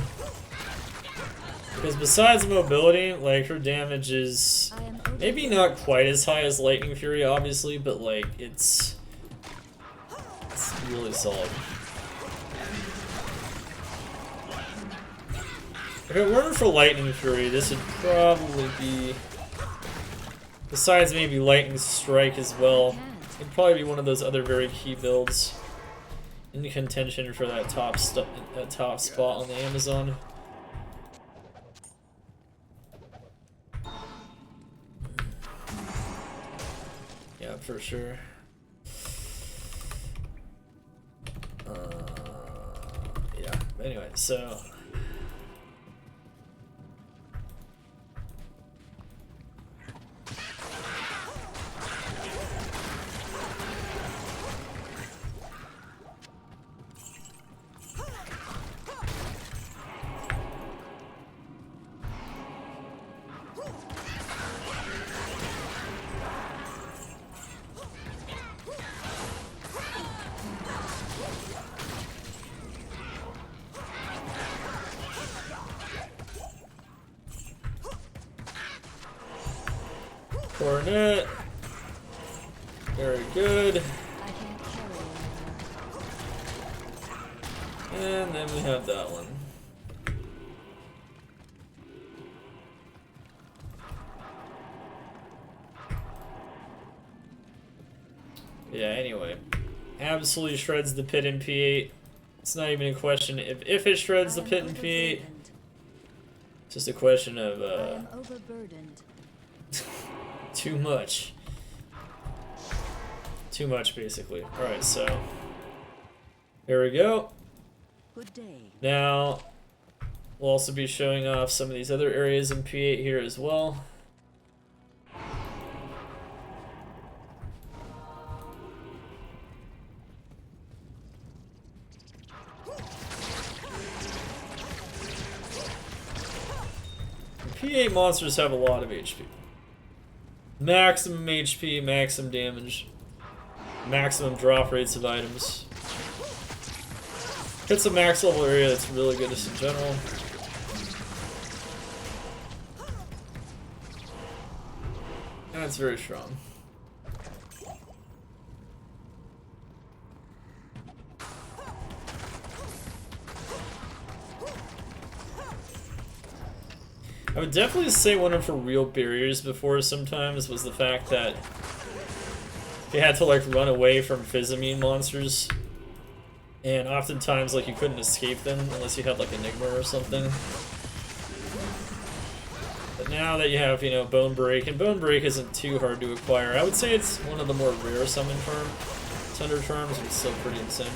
Because besides mobility, like, her damage is maybe not quite as high as Lightning Fury, obviously, but like it's really solid. If it weren't for Lightning Fury, this would probably be, besides maybe Lightning Strike as well, it'd probably be one of those other very key builds in contention for that top spot on the Amazon. Yeah, for sure. Yeah, anyway, so Coronet. Very good. I can't carry anymore. And then we have that one. Yeah, anyway. Absolutely shreds the pit in P8. It's not even a question if it shreds the pit in P8. It's just a question of I am overburdened. too much. Too much, basically. Alright, so here we go. Good day. Now we'll also be showing off some of these other areas in P8 here as well. P8 monsters have a lot of HP. Maximum HP, maximum damage, maximum drop rates of items. It's a max level area that's really good just in general. And it's very strong. I would definitely say one of her real barriers before sometimes was the fact that you had to like run away from Physomine monsters, and oftentimes like you couldn't escape them unless you had like Enigma or something. But now that you have, you know, Bone Break, and Bone Break isn't too hard to acquire. I would say it's one of the more rare summon Thunder Charms, but it's still pretty insane.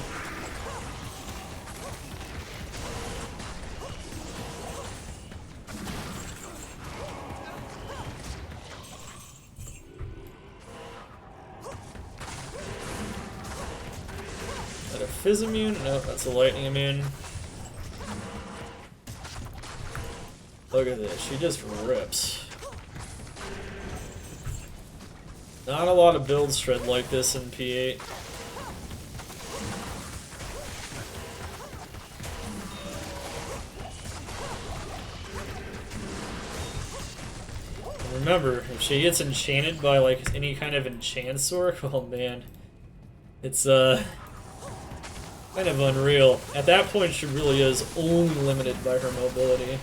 Fizz immune? No, that's a lightning immune. Look at this, she just rips. Not a lot of builds shred like this in P8. And remember, if she gets enchanted by like any kind of enchant sword, oh man. It's kind of unreal. At that point, she really is only limited by her mobility.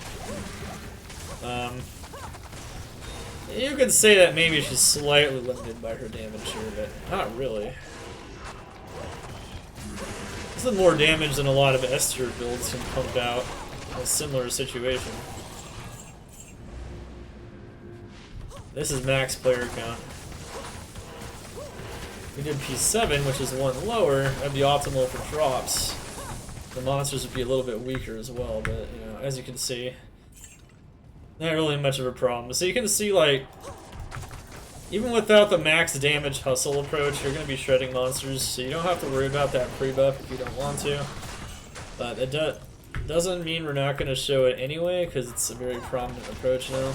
You could say that maybe she's slightly limited by her damage here, but not really. This is more damage than a lot of S tier builds can pump out in a similar situation. This is max player count. We did P7, which is one lower. That'd be optimal for drops. The monsters would be a little bit weaker as well, but you know, as you can see, not really much of a problem. So you can see, like, even without the max damage hustle approach, you're going to be shredding monsters, so you don't have to worry about that pre-buff if you don't want to. But it doesn't mean we're not going to show it anyway, because it's a very prominent approach now.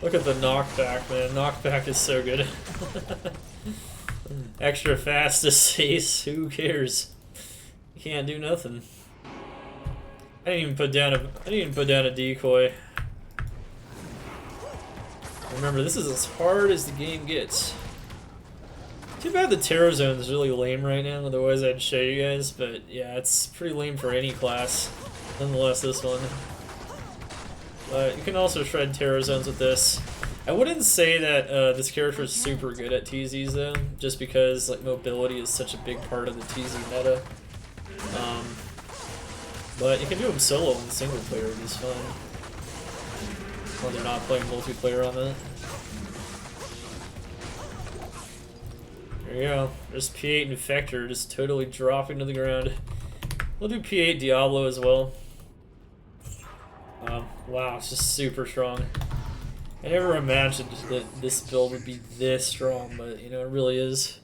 Look at the knockback, man. Knockback is so good. Extra fast to Ace, who cares? You can't do nothing. I didn't even put down a decoy. Remember, this is as hard as the game gets. Too bad the Terror Zone is really lame right now, otherwise I'd show you guys, but yeah, it's pretty lame for any class. Nonetheless, this one. But you can also shred Terror Zones with this. I wouldn't say that this character is super good at TZs though, just because like mobility is such a big part of the TZ meta. But you can do them solo and single player, it is fun. When they're not playing multiplayer on that. There you go. There's P8 Infector just totally dropping to the ground. We'll do P8 Diablo as well. Wow, it's just super strong. I never imagined that this build would be this strong, but you know, it really is.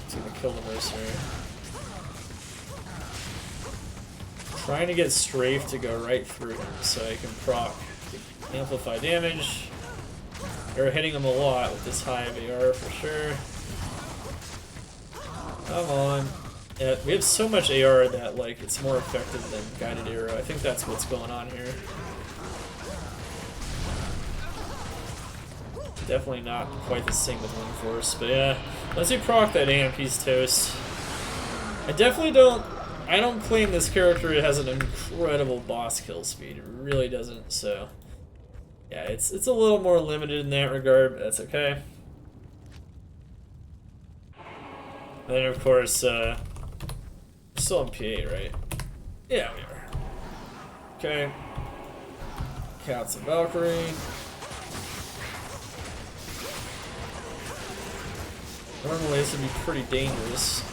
It's gonna kill the Mercenary. Trying to get Strafe to go right through him so I can proc amplify damage. They're hitting him a lot with this high of AR for sure. Come on. Yeah, we have so much AR that like it's more effective than guided arrow. I think that's what's going on here. Definitely not quite the same with Windforce, but yeah. Once you proc that amp, he's toast. I don't claim this character has an incredible boss kill speed. It really doesn't, so yeah, it's a little more limited in that regard, but that's okay. And then of course, we're still in P8, right? Yeah, we are. Okay. Cats and Valkyrie. Normally this would be pretty dangerous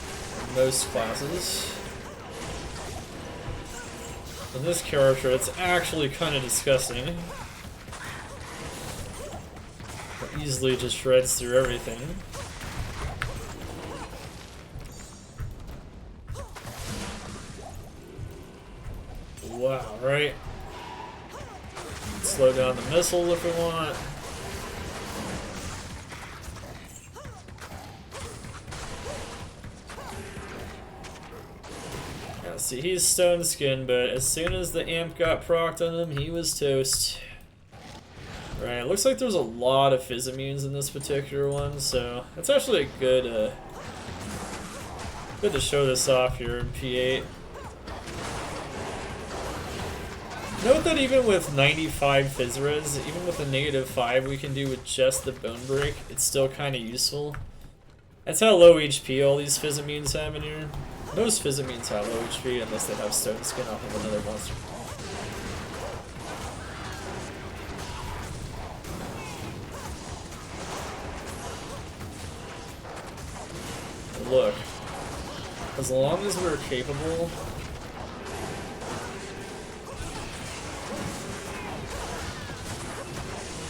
in most classes. In this character, it's actually kind of disgusting. It easily just shreds through everything. Wow, right? Slow down the missile if we want. Yeah, see, he's stone skinned, but as soon as the amp got procced on him, he was toast. Right, it looks like there's a lot of phys immunes in this particular one, so that's actually a good to show this off here in P8. Note that even with 95 phys res, even with a -5 we can do with just the bone break, it's still kind of useful. That's how low HP all these phys immunes have in here. Most phys immunes have low HP unless they have stone skin off of another monster. Look, as long as we're capable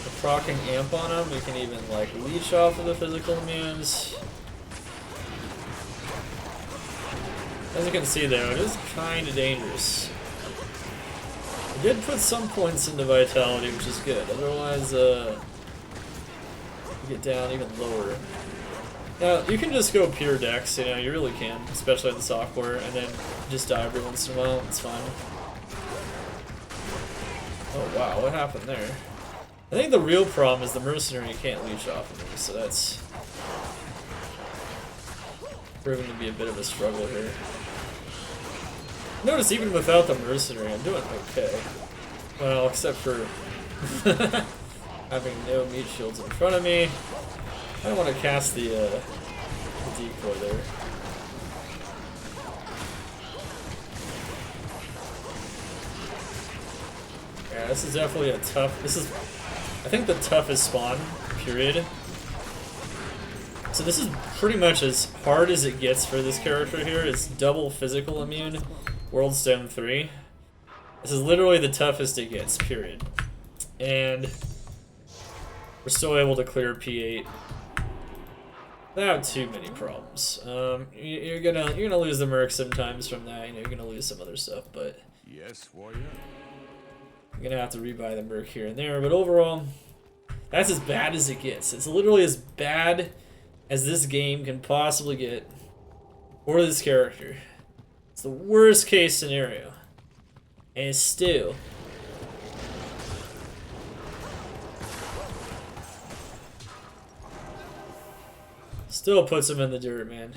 of proccing amp on him, we can even like leech off of the physical immunes. As you can see though, it is kind of dangerous. It did put some points into vitality, which is good. Otherwise, you get down even lower. Now, you can just go pure dex, you know, you really can, especially with the software, and then just die every once in a while, it's fine. Oh wow, what happened there? I think the real problem is the Mercenary can't leech off of me, so that's proving to be a bit of a struggle here. Notice even without the Mercenary, I'm doing okay. Well, except for having no meat shields in front of me. I don't want to cast the decoy there. Yeah, this is definitely a tough. This is, I think, the toughest spawn, period. So this is pretty much as hard as it gets for this character here. It's double physical immune, World Stone 3. This is literally the toughest it gets, period. And we're still able to clear P8 without too many problems. You're gonna lose the Merc sometimes from that. You know, you're gonna lose some other stuff, but Yes, warrior. you're gonna have to rebuy the Merc here and there. But overall, that's as bad as it gets. It's literally as bad as this game can possibly get for this character. It's the worst case scenario, and still puts him in the dirt, man.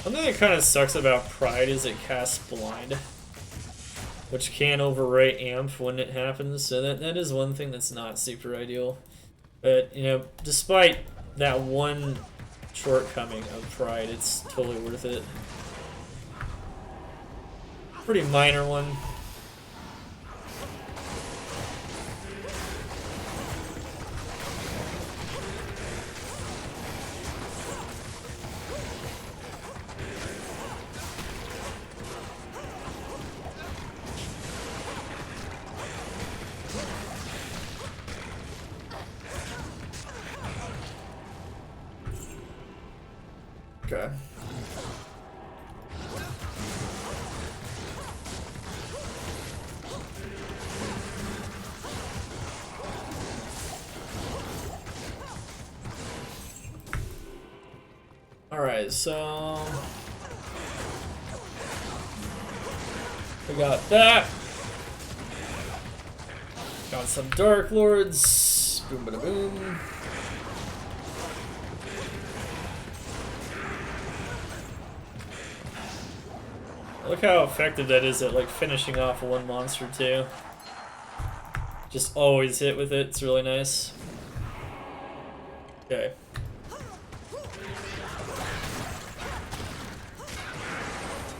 One thing that kind of sucks about Pride is it casts Blind, which can overwrite Amp when it happens, so that is one thing that's not super ideal. But, you know, despite that one shortcoming of Pride, it's totally worth it. Pretty minor one. Okay. Alright, so we got that. Got some Dark Lords. Boom, bada boom. Look how effective that is at like finishing off one monster too. Just always hit with it. It's really nice. Okay.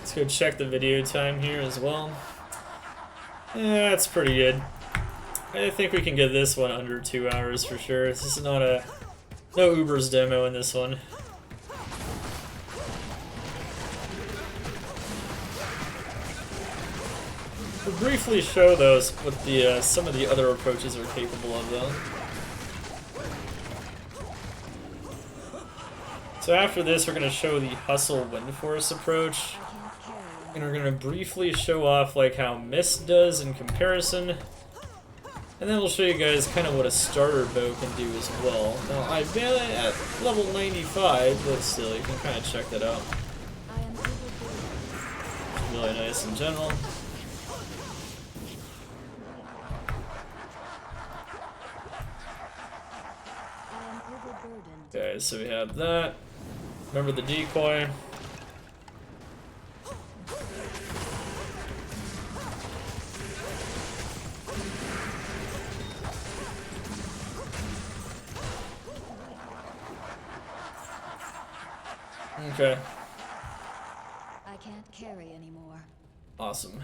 Let's go check the video time here as well. Yeah, that's pretty good. I think we can get this one under 2 hours for sure. This is not a no Uber's demo in this one. We'll briefly show those what the some of the other approaches are capable of though. So after this, we're going to show the Hustle Windforce approach. And we're going to briefly show off like how Mist does in comparison. And then we'll show you guys kind of what a starter bow can do as well. Now, I've been at level 95, but still, you can kind of check that out. It's really nice in general. Okay, so we have that. Remember the decoy. Okay. I can't carry anymore. Awesome.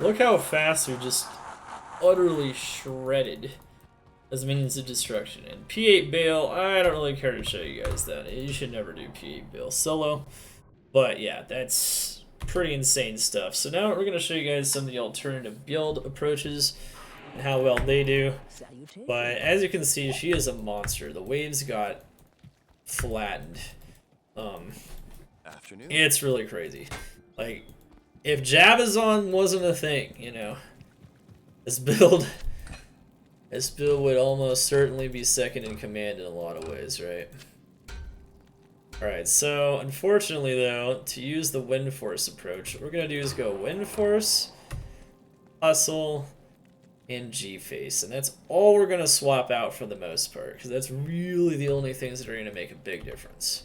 Look how fast we just utterly shredded as minions of destruction. And P8 Bale, I don't really care to show you guys that. You should never do P8 Bale solo. But yeah, that's pretty insane stuff. So now we're going to show you guys some of the alternative build approaches and how well they do. But as you can see, she is a monster. The waves got flattened. It's really crazy. Like, if Jabazon wasn't a thing, you know, this build would almost certainly be second in command in a lot of ways, right? Alright, so unfortunately though, to use the Windforce approach, what we're going to do is go Windforce, Hustle, and G-Face. And that's all we're going to swap out for the most part, because that's really the only things that are going to make a big difference.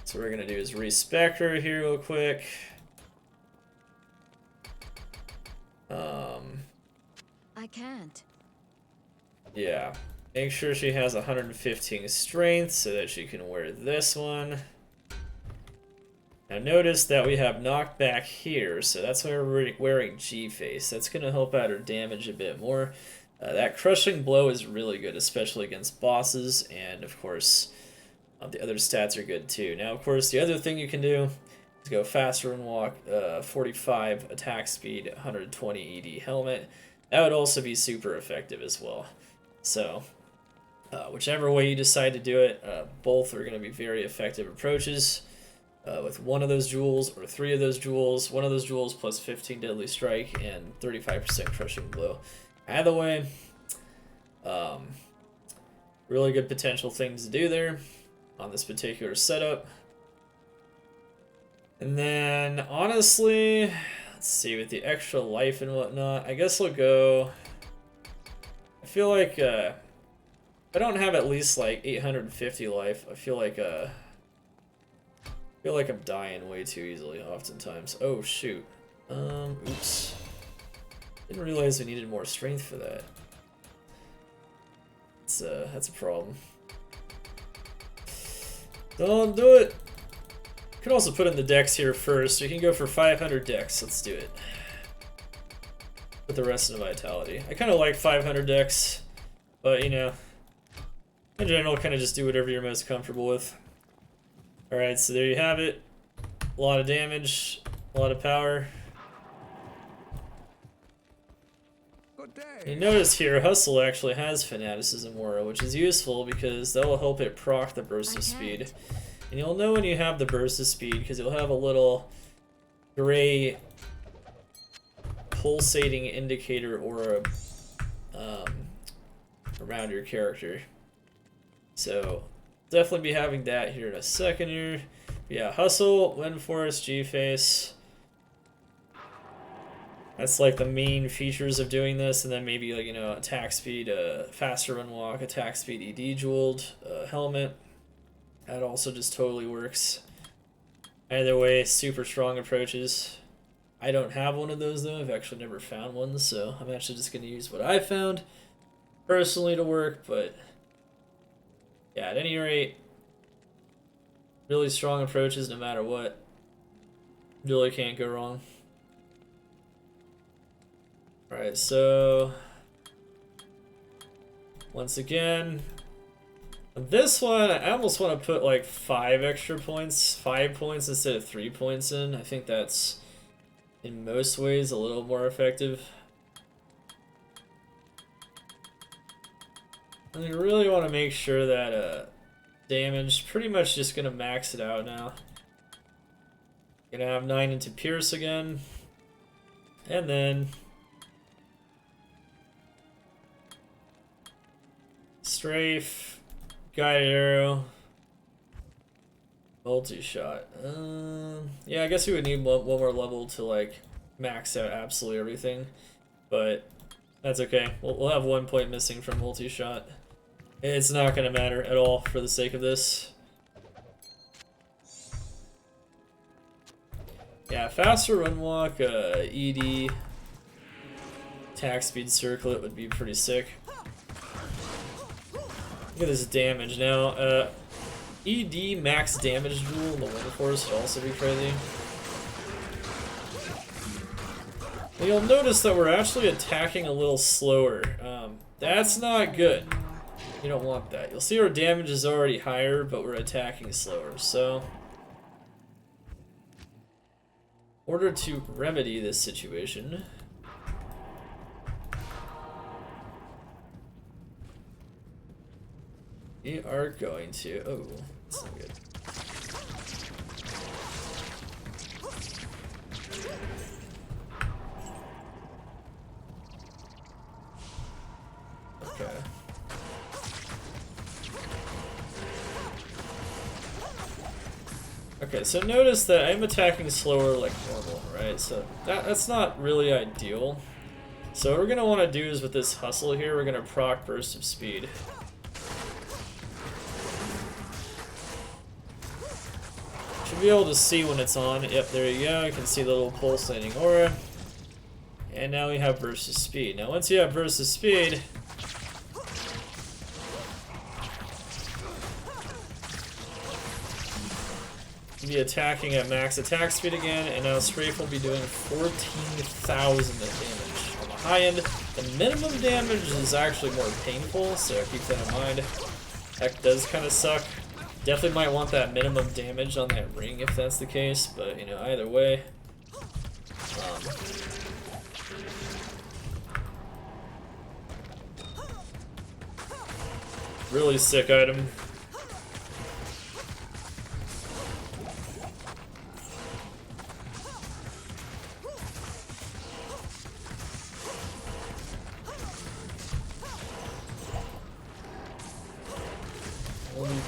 So what we're going to do is respec her here real quick. I can't. Yeah. Make sure she has 115 strength so that she can wear this one. Now notice that we have knockback here, so that's why we're wearing G-Face. That's going to help out her damage a bit more. That crushing blow is really good, especially against bosses, and of course the other stats are good too. Now of course the other thing you can do is go faster and walk, 45 attack speed, 120 ED helmet. That would also be super effective as well. So whichever way you decide to do it, both are going to be very effective approaches. With one of those jewels or three of those jewels, one of those jewels plus 15 deadly strike and 35% crushing blow. Either way, really good potential things to do there on this particular setup. And then honestly, let's see, with the extra life and whatnot, I guess we'll go. I feel like if I don't have at least like 850 life, I feel like I'm dying way too easily oftentimes. Oh shoot. Oops. Didn't realize we needed more strength for that. That's a problem. Don't do it! You can also put in the dex here first. You can go for 500 dex. Let's do it. Put the rest in vitality. I kind of like 500 dex, but you know, In general, kind of just do whatever you're most comfortable with. Alright, so there you have it. A lot of damage, a lot of power. Good day. You notice here, Hustle actually has Fanaticism Aura, which is useful because that will help it proc the burst of speed. And you'll know when you have the burst of speed because you'll have a little gray pulsating indicator aura around your character. So definitely be having that here in a second here. But yeah, Hustle, Windforce, G-Face. That's like the main features of doing this, and then maybe like, you know, attack speed, faster run walk, attack speed, ED jeweled, helmet. That also just totally works. Either way, super strong approaches. I don't have one of those though. I've actually never found one, so I'm actually just gonna use what I found personally to work. But yeah, at any rate, really strong approaches no matter what. Really can't go wrong. Alright, so once again, this one I almost want to put like 5 extra points, 5 points instead of 3 points in. I think that's in most ways a little more effective. And you really want to make sure that damage, pretty much just gonna max it out now. Gonna have 9 into Pierce again, and then Strafe, Guided Arrow, Multi-Shot. Yeah, I guess we would need one more level to like max out absolutely everything, but that's okay. We'll have 1 point missing from Multi-Shot. It's not going to matter at all for the sake of this. Yeah, faster run walk, ED, attack speed circlet would be pretty sick. Look at this damage now. ED max damage duel in the Windforce would also be crazy. And you'll notice that we're actually attacking a little slower. That's not good. You don't want that. You'll see our damage is already higher, but we're attacking slower. So, in order to remedy this situation, we are going to... Oh, that's not good. Okay. Okay, so notice that I'm attacking slower like normal, right? So that's not really ideal. So what we're going to want to do is with this Hustle here, we're going to proc Burst of Speed. Should be able to see when it's on. Yep, there you go. You can see the little pulsating aura. And now we have Burst of Speed. Now once you have Burst of Speed, be attacking at max attack speed again, and now Strafe will be doing 14,000 damage. On the high end, the minimum damage is actually more painful, so keep that in mind. That does kind of suck. Definitely might want that minimum damage on that ring if that's the case, but you know, either way. Really sick item.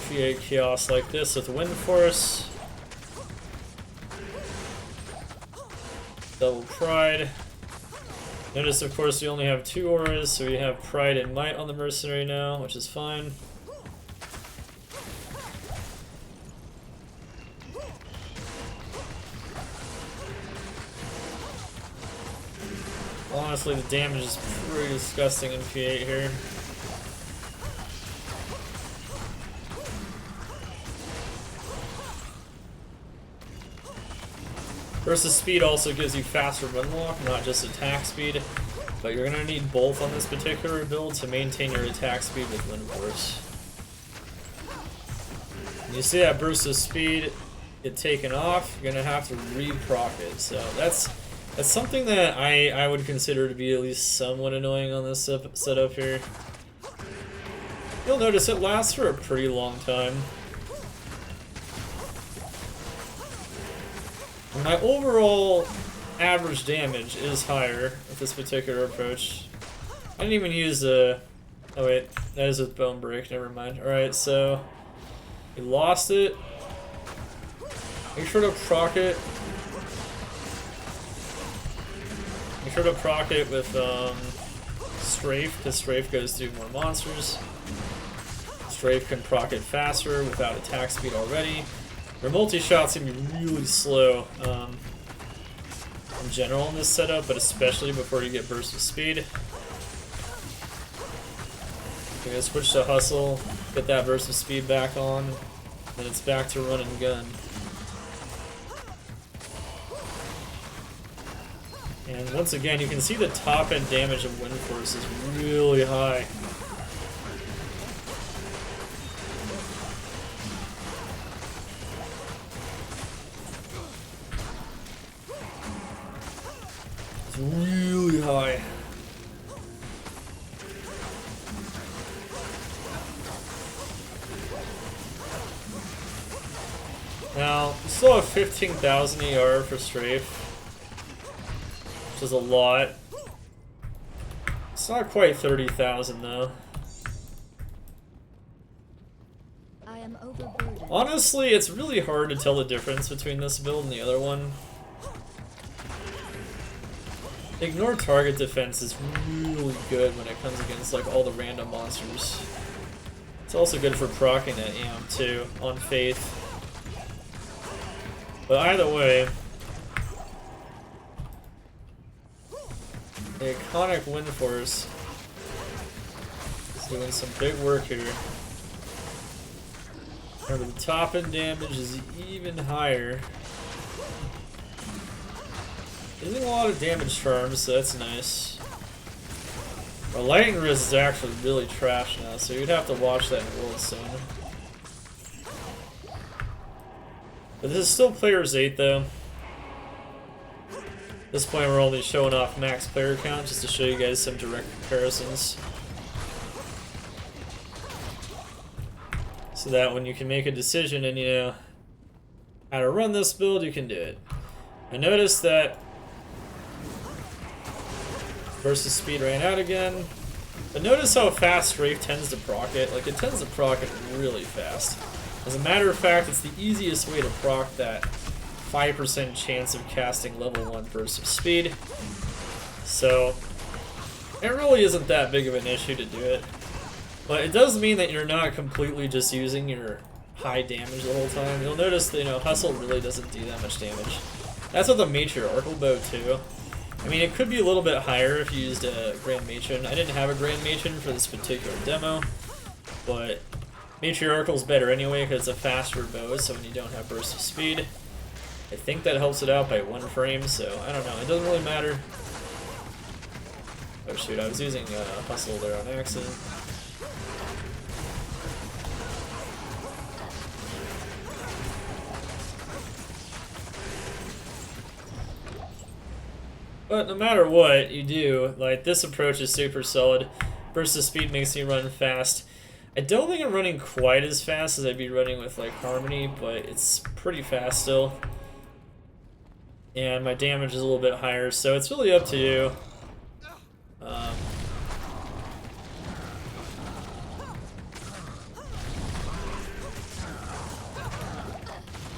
Create chaos like this with Windforce. Double Pride. Notice, of course, we only have 2 auras, so we have Pride and Might on the Mercenary now, which is fine. Honestly, the damage is pretty disgusting in P8 here. Versus speed also gives you faster run walk, not just attack speed, but you're going to need both on this particular build to maintain your attack speed with Windforce. You see that burst of speed get taken off, you're gonna have to re-proc it. So that's something that I would consider to be at least somewhat annoying on this setup here. You'll notice it lasts for a pretty long time. And my overall average damage is higher with this particular approach. I didn't even use the... Oh wait, that is with Bone Break, never mind. Alright, so... We lost it. Make sure to proc it. Make sure to proc it with Strafe, because Strafe goes through more monsters. Strafe can proc it faster without attack speed already. Your multi-shots can be really slow in general in this setup, but especially before you get burst of speed. You're gonna switch to Hustle, get that burst of speed back on, then it's back to run and gun. And once again, you can see the top end damage of Windforce is really high. It's really high. Now, we still have 15,000 ER for Strafe, which is a lot. It's not quite 30,000 though. I am overburdened. Honestly, it's really hard to tell the difference between this build and the other one. Ignore target defense is really good when it comes against like all the random monsters. It's also good for proccing that amp too, on Faith. But either way, the iconic Windforce is doing some big work here. Remember, the top end damage is even higher. Using a lot of damage charms, so that's nice. Our lightning resist is actually really trash now, so you'd have to watch that in World soon. But this is still player's 8 though. At this point we're only showing off max player count just to show you guys some direct comparisons. So that when you can make a decision and you know how to run this build, you can do it. I noticed that versus speed ran out again. But notice how fast Strafe tends to proc it. Like, it tends to proc it really fast. As a matter of fact, it's the easiest way to proc that 5% chance of casting level 1 burst of speed. So, it really isn't that big of an issue to do it. But it does mean that you're not completely just using your high damage the whole time. You'll notice that, you know, Hustle really doesn't do that much damage. That's with the Matriarchal bow too. I mean, it could be a little bit higher if you used a Grand Matron. I didn't have a Grand Matron for this particular demo, but Matriarchal's better anyway because it's a faster bow, so when you don't have burst of speed, I think that helps it out by 1 frame, so I don't know. It doesn't really matter. Oh shoot, I was using Hustle there on accident. But no matter what you do, like, this approach is super solid. Burst of speed makes me run fast. I don't think I'm running quite as fast as I'd be running with like Harmony, but it's pretty fast still. And my damage is a little bit higher, so it's really up to you.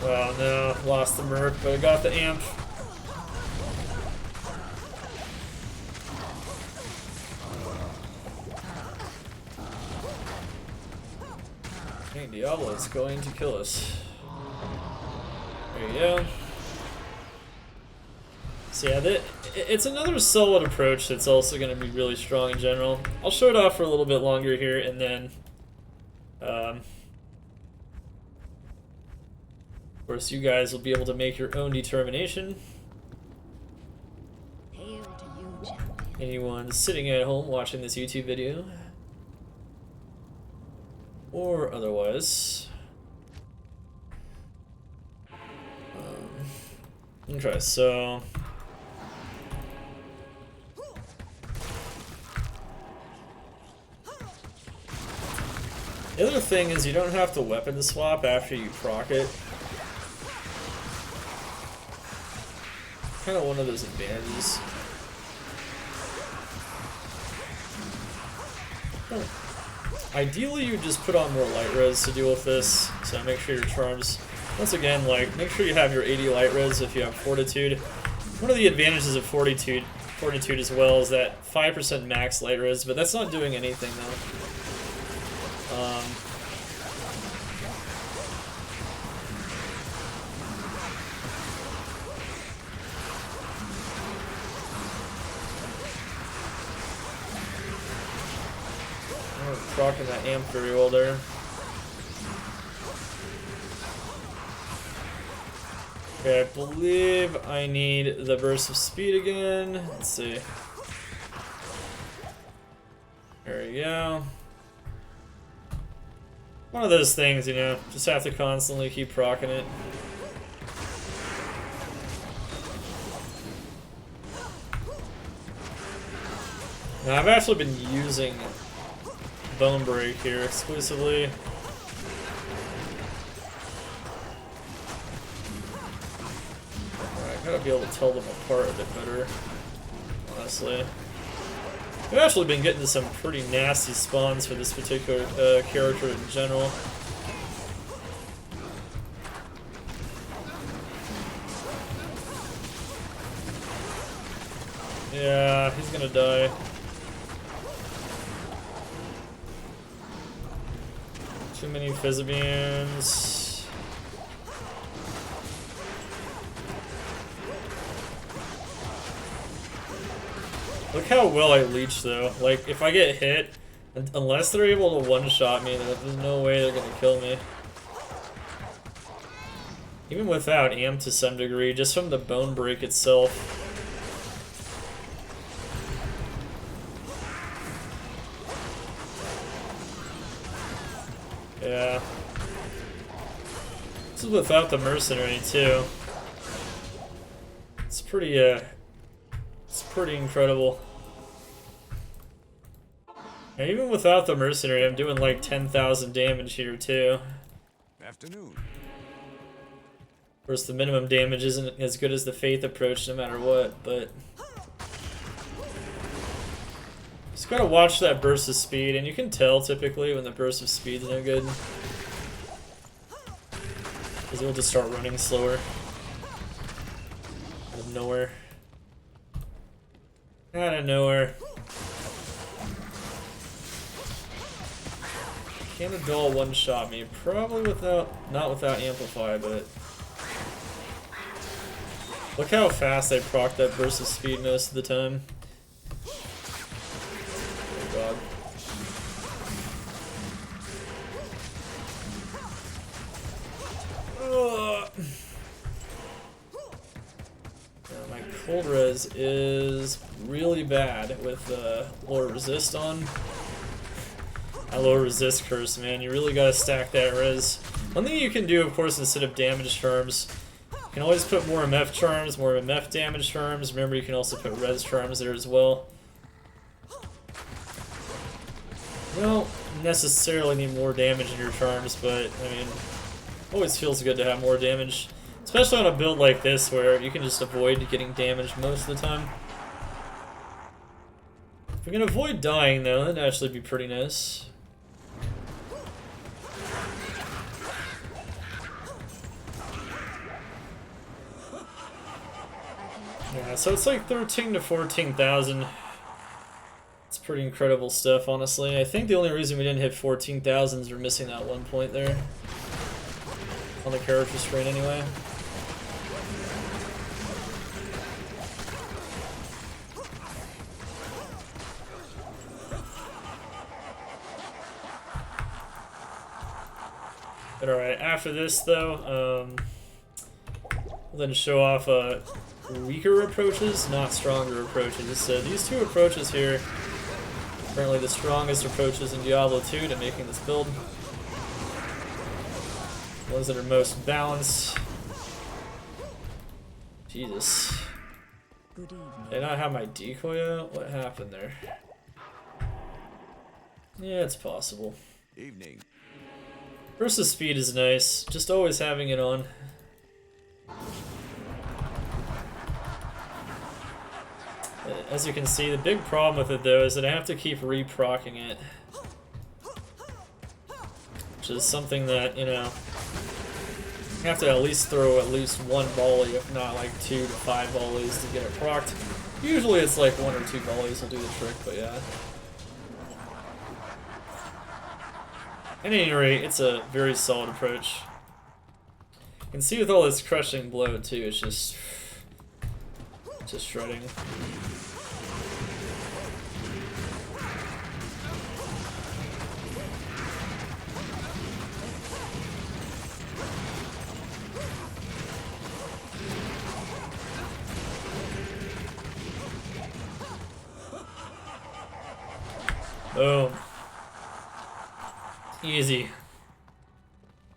Oh no, lost the Merc, but I got the amp. Dang, Diablo is going to kill us. There you go. So yeah, it's another solid approach that's also going to be really strong in general. I'll show it off for a little bit longer here, and then of course you guys will be able to make your own determination. Hail to you, champion. Anyone sitting at home watching this YouTube video, or otherwise. Okay, so the other thing is you don't have to weapon swap after you proc it. Kind of one of those advantages. Ideally, you just put on more light res to deal with this, so make sure your charms, once again, like, make sure you have your 80 light res if you have fortitude. One of the advantages of fortitude as well is that 5% max light res, but that's not doing anything though. Rocking that amp very well there. Okay, I believe I need the burst of speed again. Let's see. There we go. One of those things, you know, just have to constantly keep proccing it. Now, I've actually been using Bone Break here exclusively. Alright, gotta be able to tell them apart a bit better, honestly. I've actually been getting to some pretty nasty spawns for this particular character in general. Yeah, he's gonna die. Too many Fizzabeans. Look how well I leech though. Like, if I get hit, unless they're able to one-shot me, there's no way they're gonna kill me. Even without amp to some degree, just from the bone break itself. Yeah. This is without the Mercenary too. It's pretty incredible. And even without the Mercenary, I'm doing like 10,000 damage here too. Afternoon. Of course, the minimum damage isn't as good as the Faith approach no matter what, but just gotta watch that burst of speed, and you can tell typically when the burst of speed's no good. Because it'll just start running slower. Out of nowhere. Out of nowhere. Can a doll one-shot me? Probably not without Amplify, but look how fast I proc that burst of speed most of the time. Oh god. My cold res is really bad with lower resist on. I lower resist curse, man. You really gotta stack that res. One thing you can do, of course, instead of damage charms, you can always put more MF charms, more MF damage charms. Remember, you can also put res charms there as well. You don't necessarily need more damage in your charms, but I mean, always feels good to have more damage. Especially on a build like this where you can just avoid getting damaged most of the time. If we can avoid dying though, that'd actually be pretty nice. Yeah, so it's like 13 to 14,000. It's pretty incredible stuff, honestly. I think the only reason we didn't hit 14,000 is we're missing that one point there. On the character screen anyway. But alright, after this though, we'll then show off weaker approaches, not stronger approaches. So these two approaches here, currently the strongest approaches in Diablo 2 to making this build. Ones that are most balanced. Jesus. Good evening. Did I not have my decoy out? What happened there? Yeah, it's possible. Evening. Versus speed is nice. Just always having it on. As you can see, the big problem with it though is that I have to keep re-procking it. Which is something that, you know, you have to at least throw at least one volley, if not like 2 to 5 volleys to get it procced. Usually it's like 1 or 2 volleys will do the trick, but yeah. At any rate, it's a very solid approach. You can see with all this crushing blow too, it's just shredding. Boom. Easy.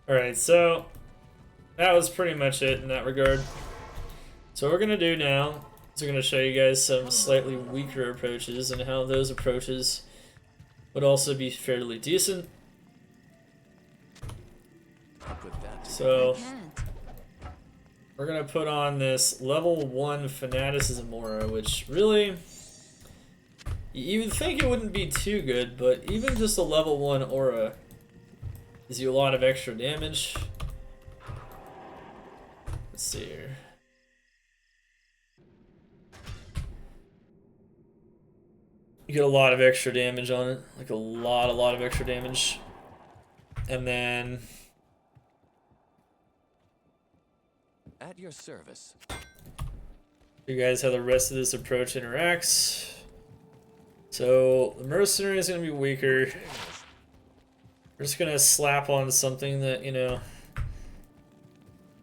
Alright, so that was pretty much it in that regard. So what we're going to do now is we're going to show you guys some slightly weaker approaches and how those approaches would also be fairly decent. So we're going to put on this level 1 Fanaticism Aura, which really, you would think it wouldn't be too good, but even just a level 1 Aura gives you a lot of extra damage. Let's see here. You get a lot of extra damage on it, like a lot of extra damage. And then at your service. You guys how the rest of this approach interacts. So the Mercenary is going to be weaker. We're just going to slap on something that, you know,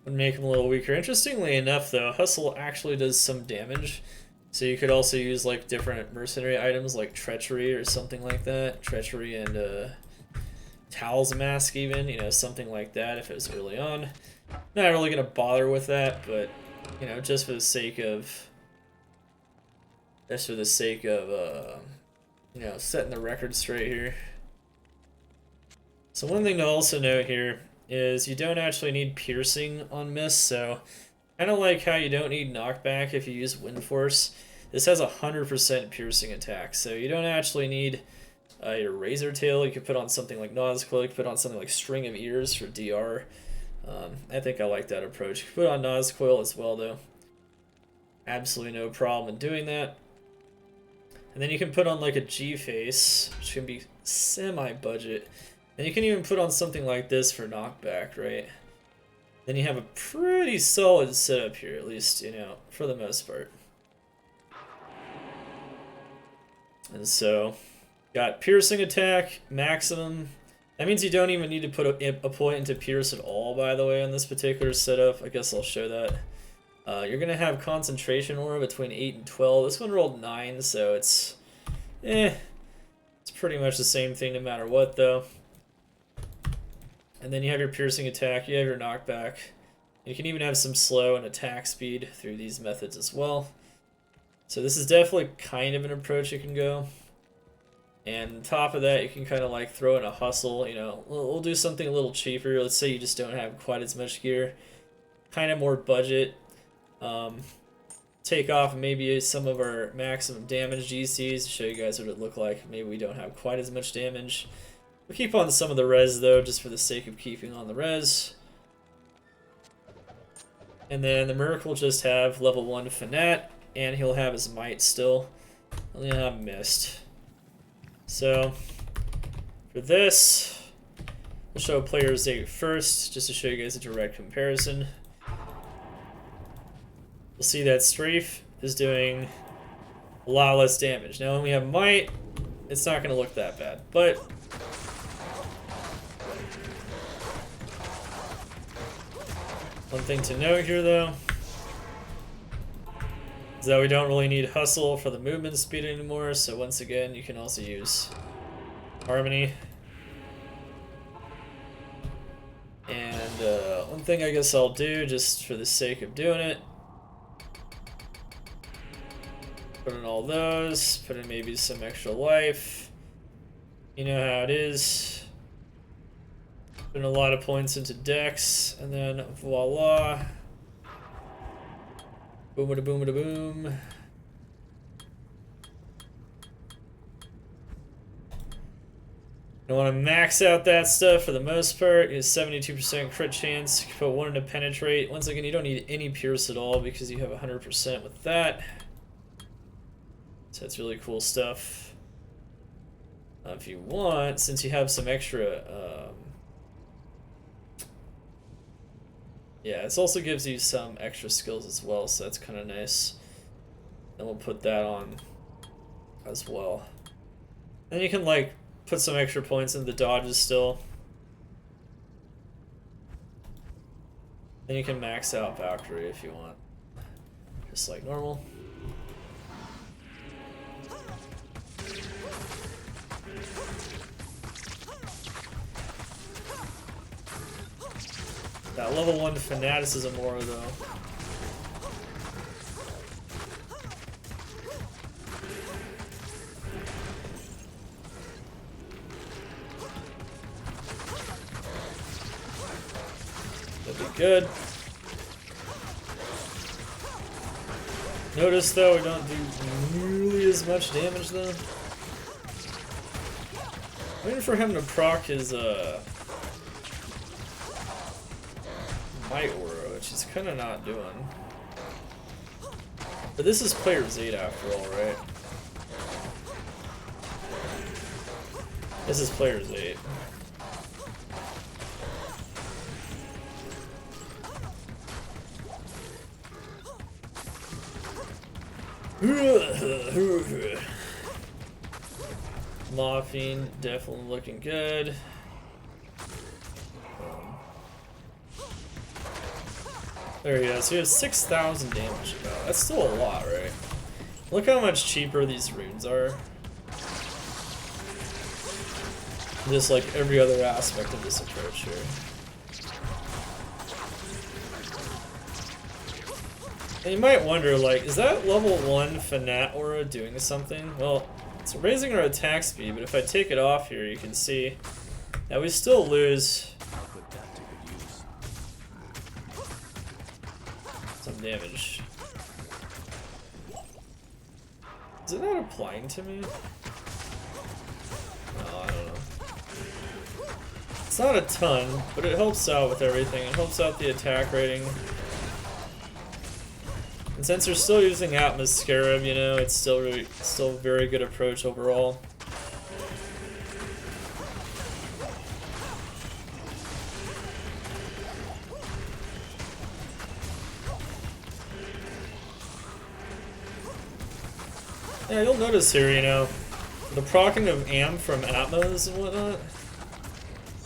would make him a little weaker. Interestingly enough though, Hustle actually does some damage. So you could also use like different Mercenary items like Treachery or something like that. Treachery and Towel's Mask even, you know, something like that if it was early on. Not really going to bother with that, but, you know, just for the sake of, you know, setting the record straight here. So one thing to also note here is you don't actually need piercing on Miss, so kind of like how you don't need knockback if you use Windforce. This has 100% piercing attack, so you don't actually need your Razor Tail. You could put on something like Nazcoil, you could put on something like String of Ears for DR. I think I like that approach. You can put on Nazcoil as well though. Absolutely no problem in doing that. And then you can put on like a G-Face, which can be semi-budget. And you can even put on something like this for knockback, right? Then you have a pretty solid setup here, at least, you know, for the most part. And so, got piercing attack, maximum. That means you don't even need to put a point into pierce at all, by the way, on this particular setup. I guess I'll show that. You're going to have concentration aura between 8 and 12. This one rolled 9, so it's pretty much the same thing no matter what, though. And then you have your piercing attack, you have your knockback. You can even have some slow and attack speed through these methods as well. So this is definitely kind of an approach you can go. And on top of that, you can kind of like throw in a hustle, you know, we'll do something a little cheaper. Let's say you just don't have quite as much gear. Kind of more budget. Take off maybe some of our maximum damage GCs to show you guys what it looked like. Maybe we don't have quite as much damage. We'll keep on some of the res though, just for the sake of keeping on the res. And then the Merc will just have level 1 Fanat, and he'll have his Might still. And he'll have Mist. So, for this, we'll show player St8 first, just to show you guys a direct comparison. We'll see that Strafe is doing a lot less damage. Now when we have Might, it's not going to look that bad, but one thing to note here though is that we don't really need Hustle for the movement speed anymore, so once again you can also use Harmony. And one thing I guess I'll do just for the sake of doing it Put in all those. Put in maybe some extra life. You know how it is. Put in a lot of points into Dex, and then voila. Boom-a-da boom-a-da boom. I want to max out that stuff for the most part. It's 72% crit chance. Put 1 into penetrate. Once again, you don't need any pierce at all because you have 100% with that. So that's really cool stuff. If you want, since you have some extra... yeah, this also gives you some extra skills as well, so that's kind of nice. And we'll put that on as well. And you can, like, put some extra points in the dodges still. Then you can max out Valkyrie if you want. Just like normal. That level 1 fanaticism aura though. That'd be good. Notice though we don't do nearly as much damage though. Waiting for him to proc his Might Aura, which he's kind of not doing. But this is player St8 after all, right? This is player St8. Morphine definitely looking good. There he is. He has 6,000 damage now. That's still a lot, right? Look how much cheaper these runes are. Just like every other aspect of this approach here. And you might wonder, like, is that level 1 Fanat Aura doing something? Well, it's raising our attack speed, but if I take it off here, you can see that we still lose some damage. Is it not applying to me? Oh, I don't know. It's not a ton, but it helps out with everything. It helps out the attack rating. And since we're still using Atmos Scarab, you know, it's still a very good approach overall. Yeah, you'll notice here, you know, the proccing of Am from Atmos and whatnot,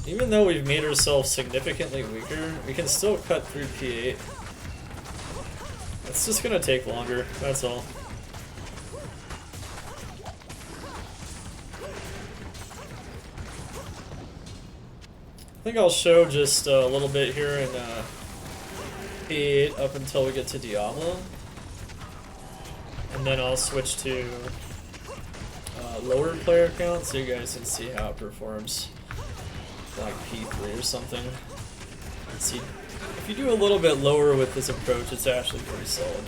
even though we've made ourselves significantly weaker, we can still cut through P8. It's just gonna take longer, that's all. I think I'll show just a little bit here in P8 up until we get to Diablo. And then I'll switch to lower player count so you guys can see how it performs. Like P3 or something. Let's see. If you do a little bit lower with this approach, it's actually pretty solid.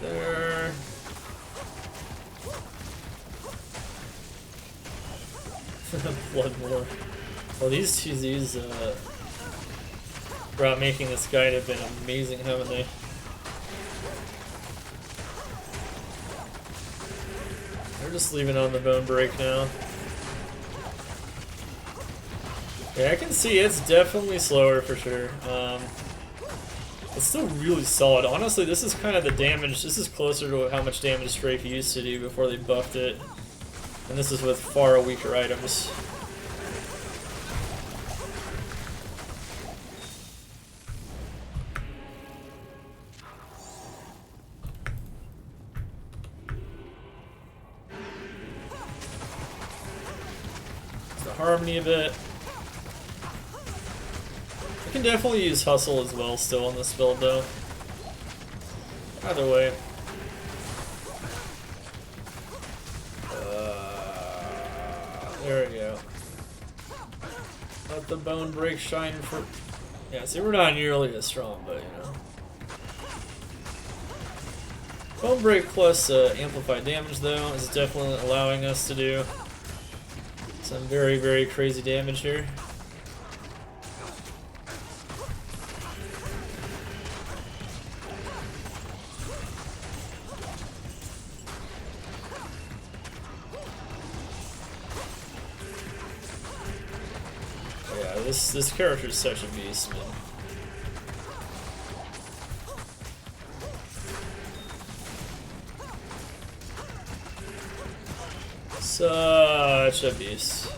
There. Blood more. Well, these TZs throughout making this guide have been amazing, haven't they? They're just leaving on the bone break now. Yeah, I can see it's definitely slower for sure. It's still really solid. Honestly, this is kind of the damage. This is closer to how much damage Strafe used to do before they buffed it. And this is with far weaker items. The harmony a bit. I can definitely use Hustle as well still on this build though. Either way. There we go. Let the bone break shine for... Yeah, see, we're not nearly as strong, but you know. Bone break plus amplified damage though is definitely allowing us to do some very, very crazy damage here. This character is such a beast, man. Such a beast.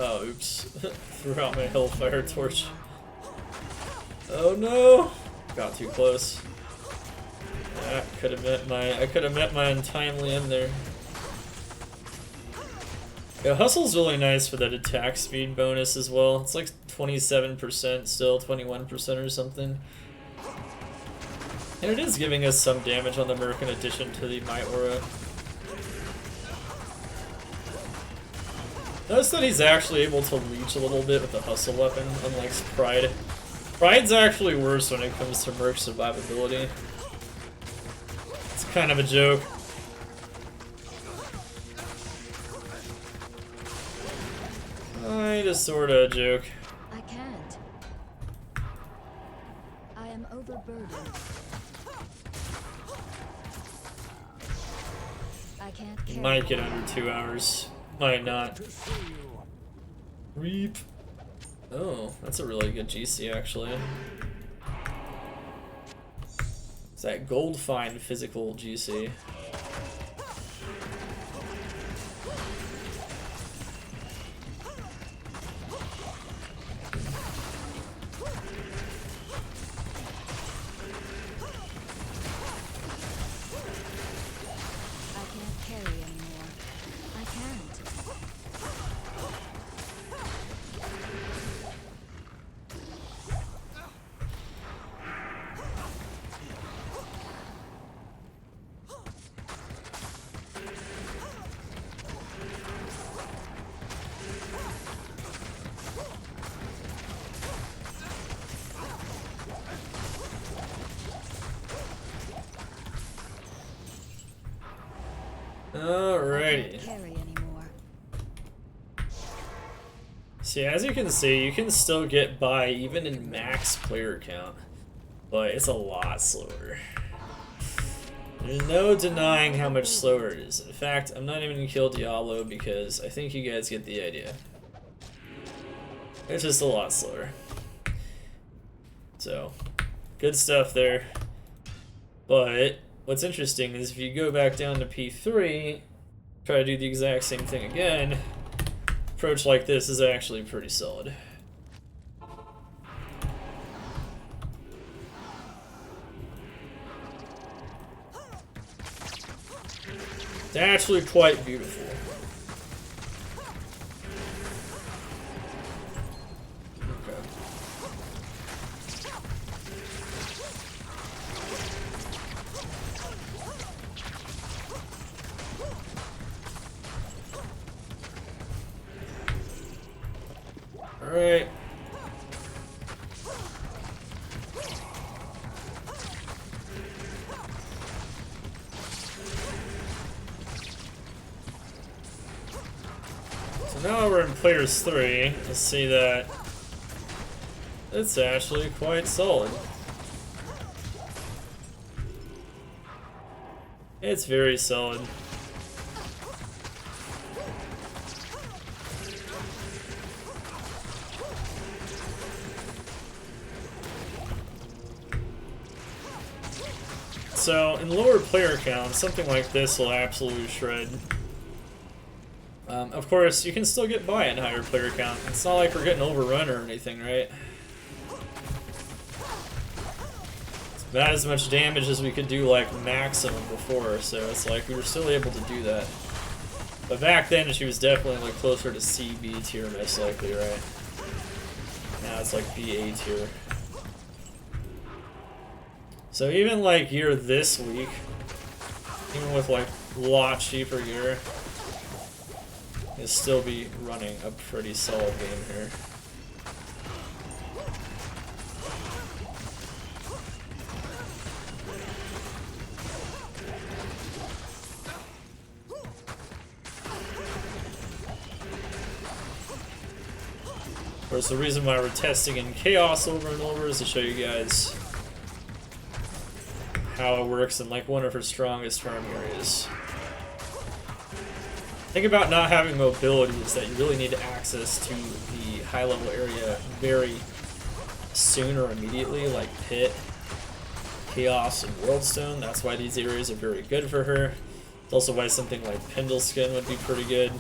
Oh, oops. Threw out my Hellfire Torch. Oh no! Got too close. I could have met my untimely end there. Yeah, Hustle's really nice for that attack speed bonus as well. It's like 27% still, 21% or something. And it is giving us some damage on the Merc in addition to the Might Aura. Notice that he's actually able to reach a little bit with the Hustle weapon, unlike Pride. Pride's actually worse when it comes to Merc survivability. It's kind of a joke. Kinda sorta a joke. I can't. I am overburdened. I can't carry. Might get under 2 hours. Might not. Reap. Oh, that's a really good GC actually. It's that gold find physical GC. Alrighty. See, as you can see, you can still get by even in max player count, but it's a lot slower. There's no denying how much slower it is. In fact, I'm not even gonna kill Diablo because I think you guys get the idea. It's just a lot slower. So, good stuff there. But what's interesting is if you go back down to P3, try to do the exact same thing again, approach like this is actually pretty solid. It's actually quite beautiful. Alright. So now we're in players 3. Let's see that. It's actually quite solid. It's very solid. So, in lower player count, something like this will absolutely shred. Of course, you can still get by in higher player count. It's not like we're getting overrun or anything, right? It's not as much damage as we could do like maximum before, so it's like we were still able to do that. But back then, she was definitely like closer to C, B tier most likely, right? Now it's like B, A tier. So even like gear this week, even with like a lot cheaper gear, you'll still be running a pretty solid game here. Of course, the reason why we're testing in Chaos over and over is to show you guys how it works in like one of her strongest farm areas. The thing about not having mobility is that you really need access to the high level area very soon or immediately, like Pit, Chaos, and Worldstone. That's why these areas are very good for her. It's also why something like Pendleskin would be pretty good.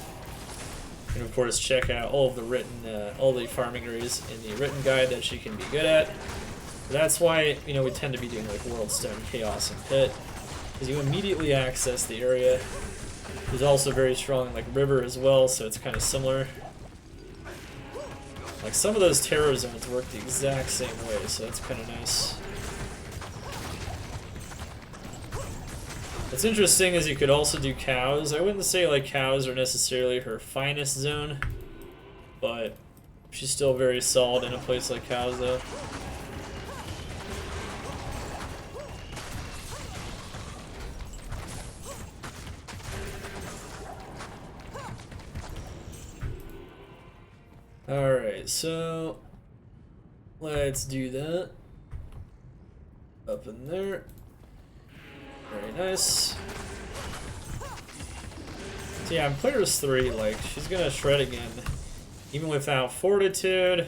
And of course, check out all of the all the farming areas in the written guide that she can be good at. That's why, you know, we tend to be doing like Worldstone, Chaos, and Pit, because you immediately access the area. There's also very strong like River as well, so it's kind of similar. Like some of those terror zones work the exact same way, so that's kind of nice. What's interesting is you could also do cows. I wouldn't say like cows are necessarily her finest zone, but she's still very solid in a place like cows though. Alright, so let's do that. Up in there. Very nice. So yeah, in Players 3, like, she's gonna shred again. Even without Fortitude,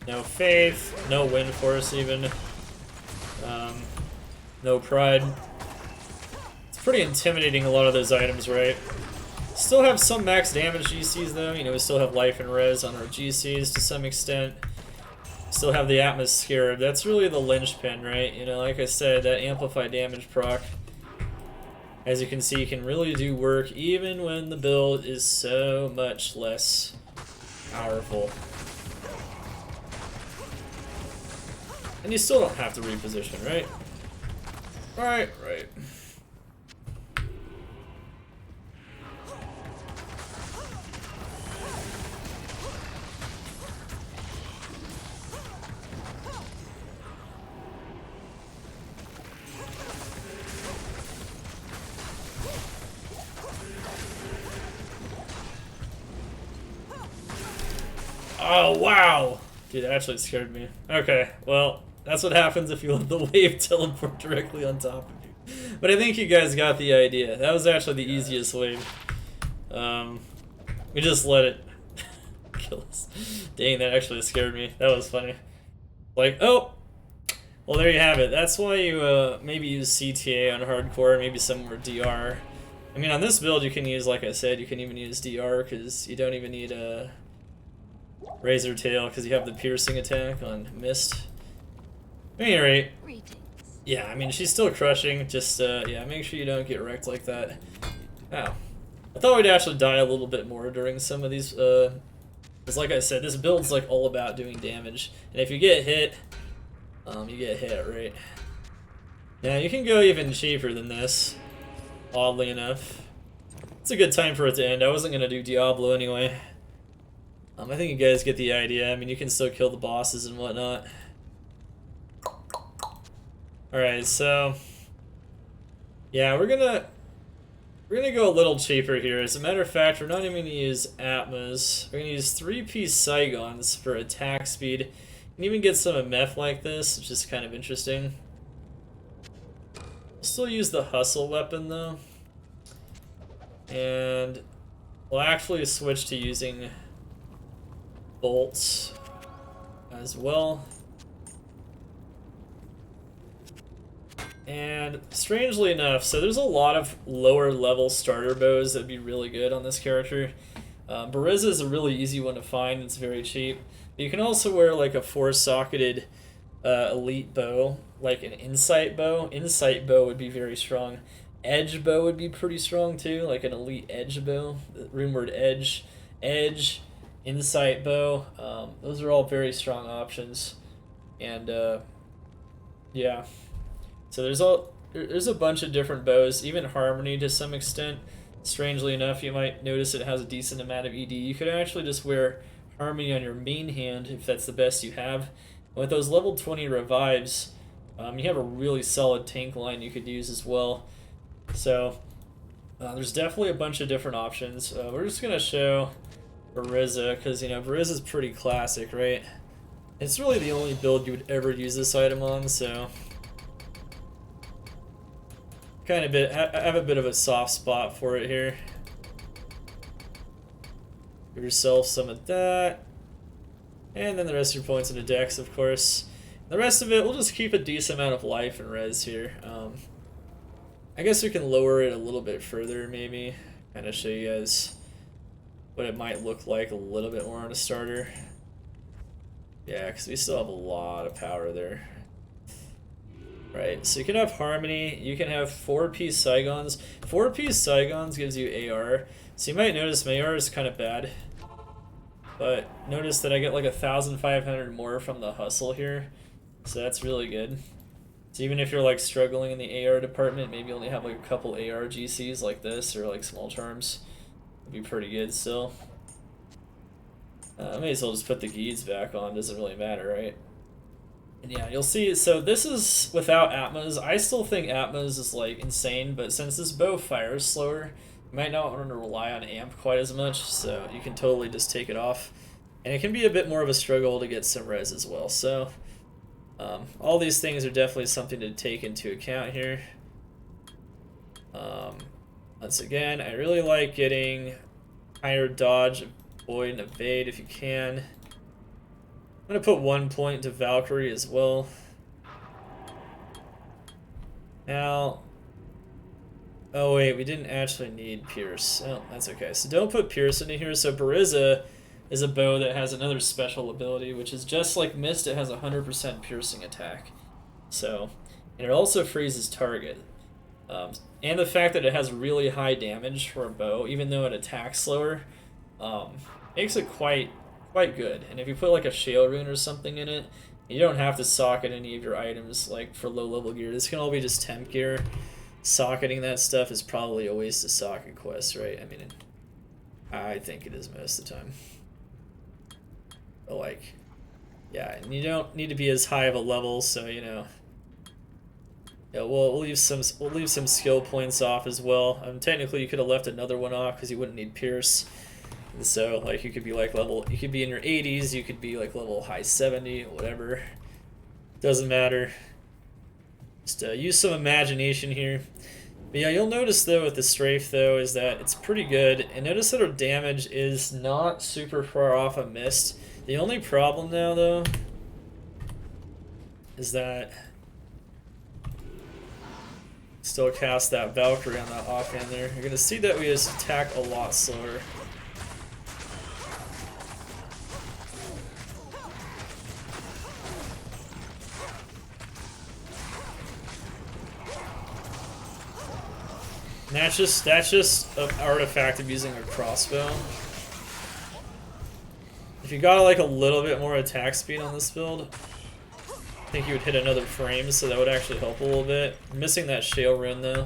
no Faith, no Windforce even. No Pride. It's pretty intimidating, a lot of those items, right? Still have some max damage GCs though, you know, we still have life and res on our GCs to some extent. Still have the Atmosphere. That's really the linchpin, right? You know, like I said, that amplified damage proc, as you can see, can really do work even when the build is so much less powerful. And you still don't have to reposition, right? Right. Oh, wow! Dude, that actually scared me. Okay, well, that's what happens if you let the wave teleport directly on top of you. But I think you guys got the idea. That was actually the easiest wave. We just let it kill us. Dang, that actually scared me. That was funny. Like, oh! Well, there you have it. That's why you maybe use CTA on hardcore, maybe somewhere DR. I mean, on this build, you can use, like I said, you can even use DR, because you don't even need a Razor Tail, because you have the piercing attack on Mist. At any rate, yeah, I mean, she's still crushing, just, yeah, make sure you don't get wrecked like that. Ow. I thought we'd actually die a little bit more during some of these, because like I said, this build's, like, all about doing damage. And if you get hit, you get hit, right? Now, you can go even cheaper than this, oddly enough. It's a good time for it to end. I wasn't going to do Diablo anyway. I think you guys get the idea. I mean, you can still kill the bosses and whatnot. Alright, so yeah, we're gonna go a little cheaper here. As a matter of fact, we're not even gonna use Atmos. We're gonna use 3-piece Saigons for attack speed can even get some MF like this, which is kind of interesting. We'll still use the hustle weapon though. And we'll actually switch to using bolts as well. And strangely enough, so there's a lot of lower level starter bows that would be really good on this character. Buriza is a really easy one to find, it's very cheap. You can also wear like a 4-socketed elite bow, like an insight bow. Insight bow would be very strong. Edge bow would be pretty strong too, like an elite edge bow. Runeward edge, insight bow. Those are all very strong options. And yeah. So there's a bunch of different bows, even Harmony to some extent. Strangely enough, you might notice it has a decent amount of ED. You could actually just wear Harmony on your main hand if that's the best you have. And with those level 20 revives, you have a really solid tank line you could use as well. So there's definitely a bunch of different options. We're just gonna show Buriza because Buriza's pretty classic, right? It's really the only build you would ever use this item on, so. I have a bit of a soft spot for it here. Give yourself some of that. And then the rest of your points into dex, of course. The rest of it, we'll just keep a decent amount of life and res here. I guess we can lower it a little bit further, maybe. Kind of show you guys what it might look like a little bit more on a starter. Yeah, because we still have a lot of power there. Right, so you can have Harmony, you can have 4-piece Saigons. 4-piece Saigons gives you AR, so you might notice my AR is kind of bad. But notice that I get like 1,500 more from the hustle here, so that's really good. So even if you're like struggling in the AR department, maybe you only have like a couple AR GCs like this, or like small charms, would be pretty good still. I may as well just put the Geeds back on, doesn't really matter, right? And yeah, you'll see, so this is without Atmas. I still think Atmas is like insane, but since this bow fires slower, you might not want to rely on amp quite as much, so you can totally just take it off. And it can be a bit more of a struggle to get some res as well, so all these things are definitely something to take into account here. Once again, I really like getting higher dodge, avoid, and evade if you can. I'm going to put 1 point to Valkyrie as well. Now, oh wait, we didn't actually need Pierce. Oh, that's okay. So don't put Pierce into here. So Buriza is a bow that has another special ability, which is just like Mist, it has 100% piercing attack. So, and it also freezes target. And the fact that it has really high damage for a bow, even though it attacks slower, makes it quite good. And if you put like a Shale Rune or something in it, you don't have to socket any of your items like for low level gear. This can all be just temp gear. Socketing that stuff is probably a waste of socket quests, right? I mean, I think it is most of the time. But like, yeah, and you don't need to be as high of a level, so yeah, we'll leave some skill points off as well. Technically, you could have left another one off because you wouldn't need Pierce. So like you could be like you could be in your 80s, you could be like level high 70, whatever. Doesn't matter. Just use some imagination here. But yeah, you'll notice though with the Strafe though is that it's pretty good. And notice that our damage is not super far off a Mist. The only problem now though is that still cast that Valkyrie on that offhand there. You're gonna see that we just attack a lot slower. And that's just an artifact of using a crossbow. If you got like a little bit more attack speed on this build, I think you would hit another frame, so that would actually help a little bit. I'm missing that Shale Rune though.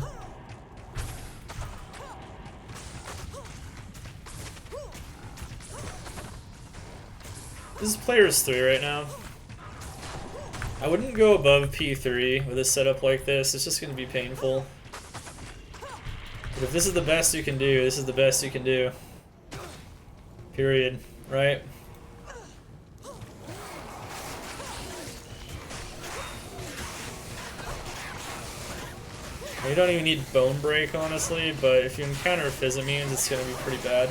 This is players 3 right now. I wouldn't go above P3 with a setup like this. It's just going to be painful. But if this is the best you can do, this is the best you can do. Period. Right? You don't even need Bone Break, honestly, but if you encounter Physimians, it's gonna be pretty bad.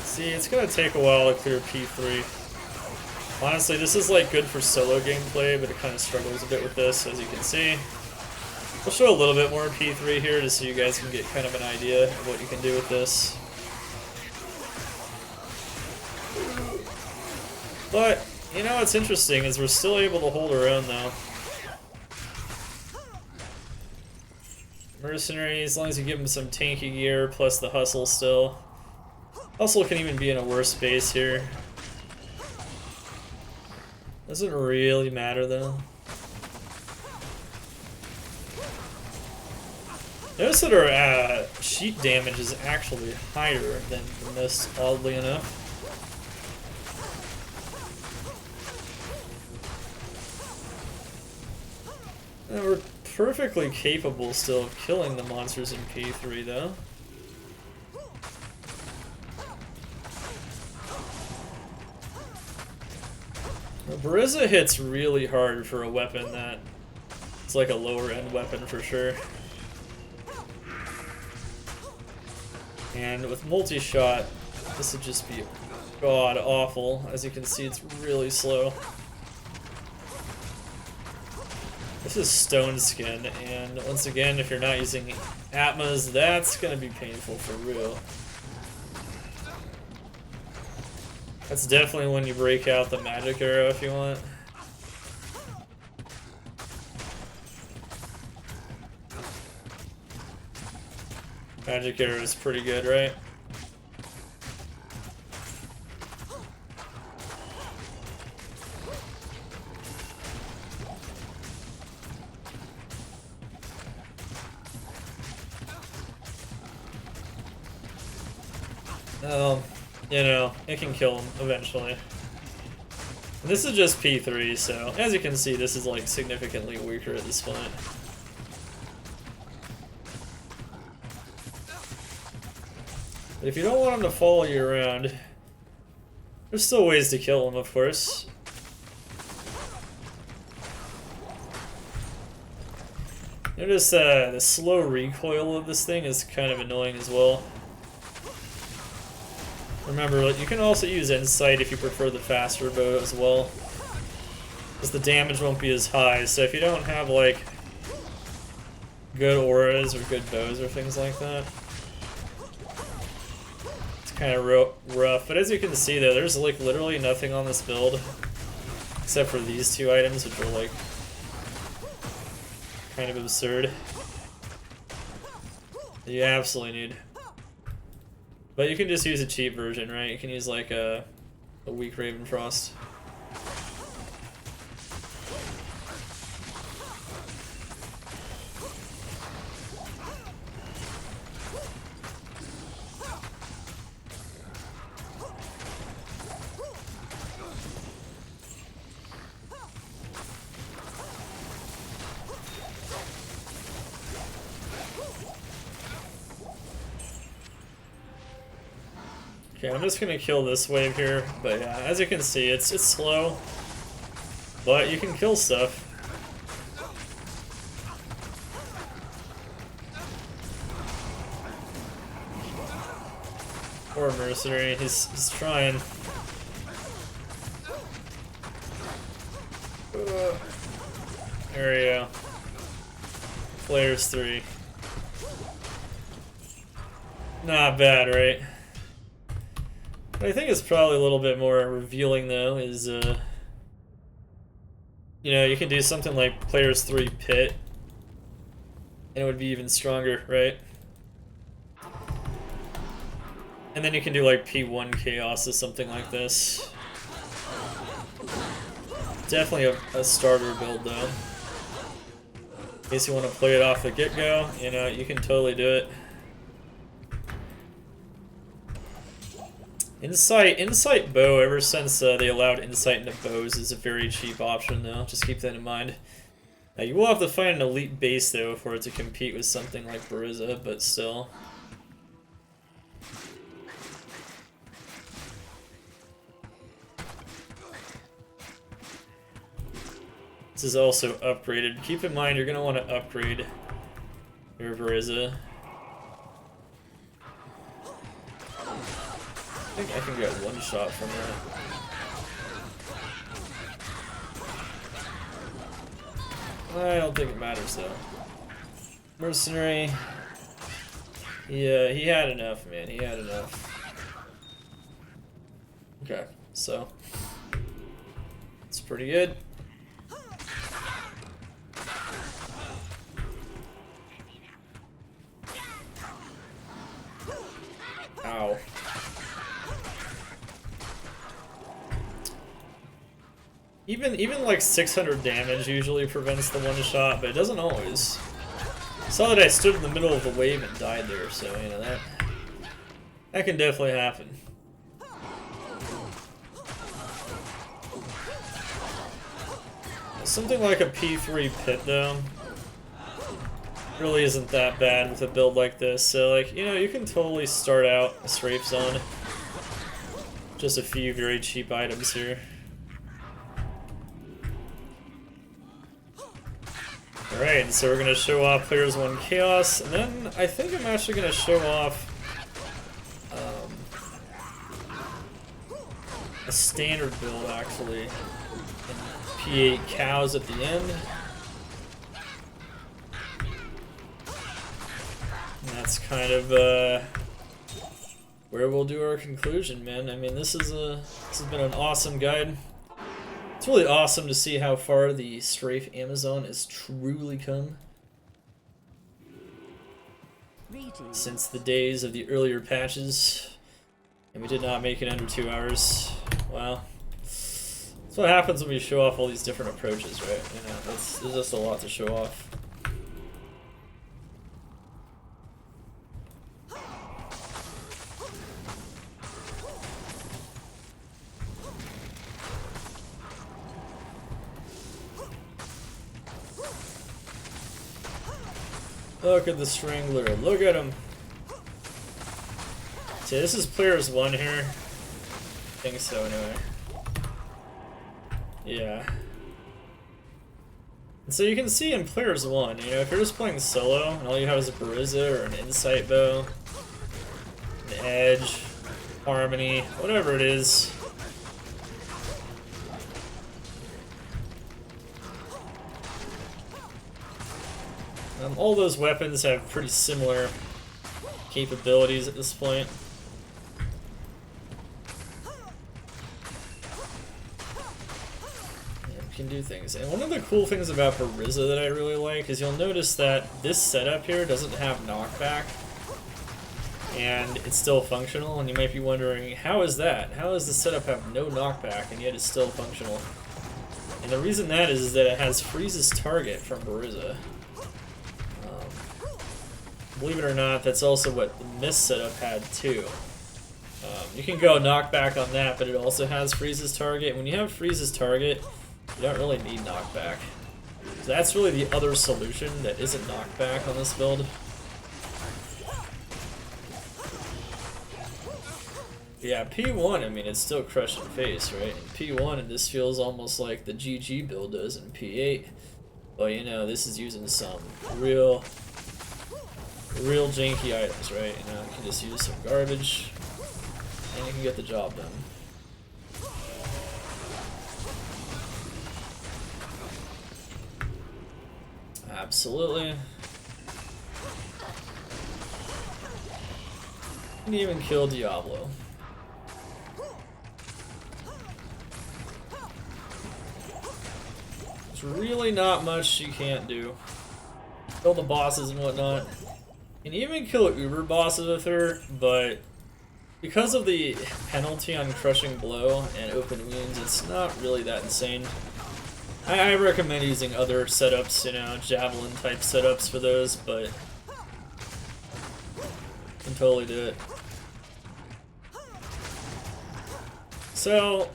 See, it's gonna take a while to clear P3. Honestly, this is like good for solo gameplay, but it kind of struggles a bit with this, as you can see. We'll show a little bit more P3 here, just so you guys can get kind of an idea of what you can do with this. But, you know what's interesting is we're still able to hold our own, though. Mercenary, as long as you give him some tanky gear, plus the hustle still. Hustle can even be in a worse space here. Doesn't really matter, though. Notice that our sheet damage is actually higher than the mist, oddly enough. And we're perfectly capable still of killing the monsters in P3, though. Buriza hits really hard for a weapon that it's like a lower end weapon for sure. And with multi-shot, this would just be god awful. As you can see, it's really slow. This is stone skin, and once again, if you're not using Atmas, that's gonna be painful for real. That's definitely when you break out the magic arrow if you want. Magic arrow is pretty good, right? You know, it can kill him eventually. This is just P3, so as you can see, this is like significantly weaker at this point. But if you don't want him to follow you around, there's still ways to kill him, of course. Notice the slow recoil of this thing is kind of annoying as well. Remember, you can also use Insight if you prefer the faster bow as well, because the damage won't be as high. So if you don't have like good auras or good bows or things like that, it's kind of rough. But as you can see though, there's like literally nothing on this build except for these two items, which are like kind of absurd. You absolutely need. But you can just use a cheap version, right? You can use like a weak Raven Frost. Okay, I'm just gonna kill this wave here, but yeah, as you can see, it's slow, but you can kill stuff. Poor Mercenary, he's trying. There we go. Players 3. Not bad, right? What I think is probably a little bit more revealing though is, you know, you can do something like Players 3 Pit, and it would be even stronger, right? And then you can do like P1 Chaos or something like this. Definitely a starter build though. In case you want to play it off the get-go, you know, you can totally do it. Insight bow, ever since they allowed insight into bows, is a very cheap option though, just keep that in mind. Now you will have to find an elite base though for it to compete with something like Buriza, but still. This is also upgraded. Keep in mind, you're going to want to upgrade your Buriza. I think I can get one shot from that. I don't think it matters though. Mercenary. Yeah, he had enough, man. He had enough. Okay, so it's pretty good. Ow. Even like 600 damage usually prevents the one shot, but it doesn't always. Saw that I stood in the middle of the wave and died there, so you know that can definitely happen. Something like a P3 pit though really isn't that bad with a build like this. So like, you know, you can totally start out a Strafe zone. Just a few very cheap items here. Alright, so we're going to show off Players 1 Chaos, and then I think I'm actually going to show off a standard build, actually, and P8 cows at the end. And that's kind of where we'll do our conclusion, man. I mean, this has been an awesome guide. It's really awesome to see how far the Strafe Amazon has truly come since the days of the earlier patches, and we did not make it under 2 hours. Wow. That's what happens when we show off all these different approaches, right? You know, there's just a lot to show off. Look at the Strangler, look at him. See, this is Players 1 here. I think so, anyway. Yeah. And so you can see in Players 1, you know, if you're just playing solo, and all you have is a Buriza or an Insight Bow, an Edge, Harmony, whatever it is. All those weapons have pretty similar capabilities at this point. Yeah, we can do things. And one of the cool things about Buriza that I really like is you'll notice that this setup here doesn't have knockback. And it's still functional, and you might be wondering, how is that? How does the setup have no knockback and yet it's still functional? And the reason that is that it has freezes target from Buriza. Believe it or not, that's also what the Mist setup had too. You can go knockback on that, but it also has freezes target. When you have freezes target, you don't really need knockback. So that's really the other solution that isn't knockback on this build. Yeah, P1, I mean, it's still crushing face, right? In P1, this feels almost like the GG build does in P8. But you know, this is using some real janky items, right? You know, you can just use some garbage, and you can get the job done. Absolutely. You can even kill Diablo. There's really not much you can't do. Kill the bosses and whatnot. You can even kill Uber bosses with her, but because of the penalty on Crushing Blow and Open Wounds, it's not really that insane. I recommend using other setups, you know, Javelin type setups for those, but you can totally do it. So,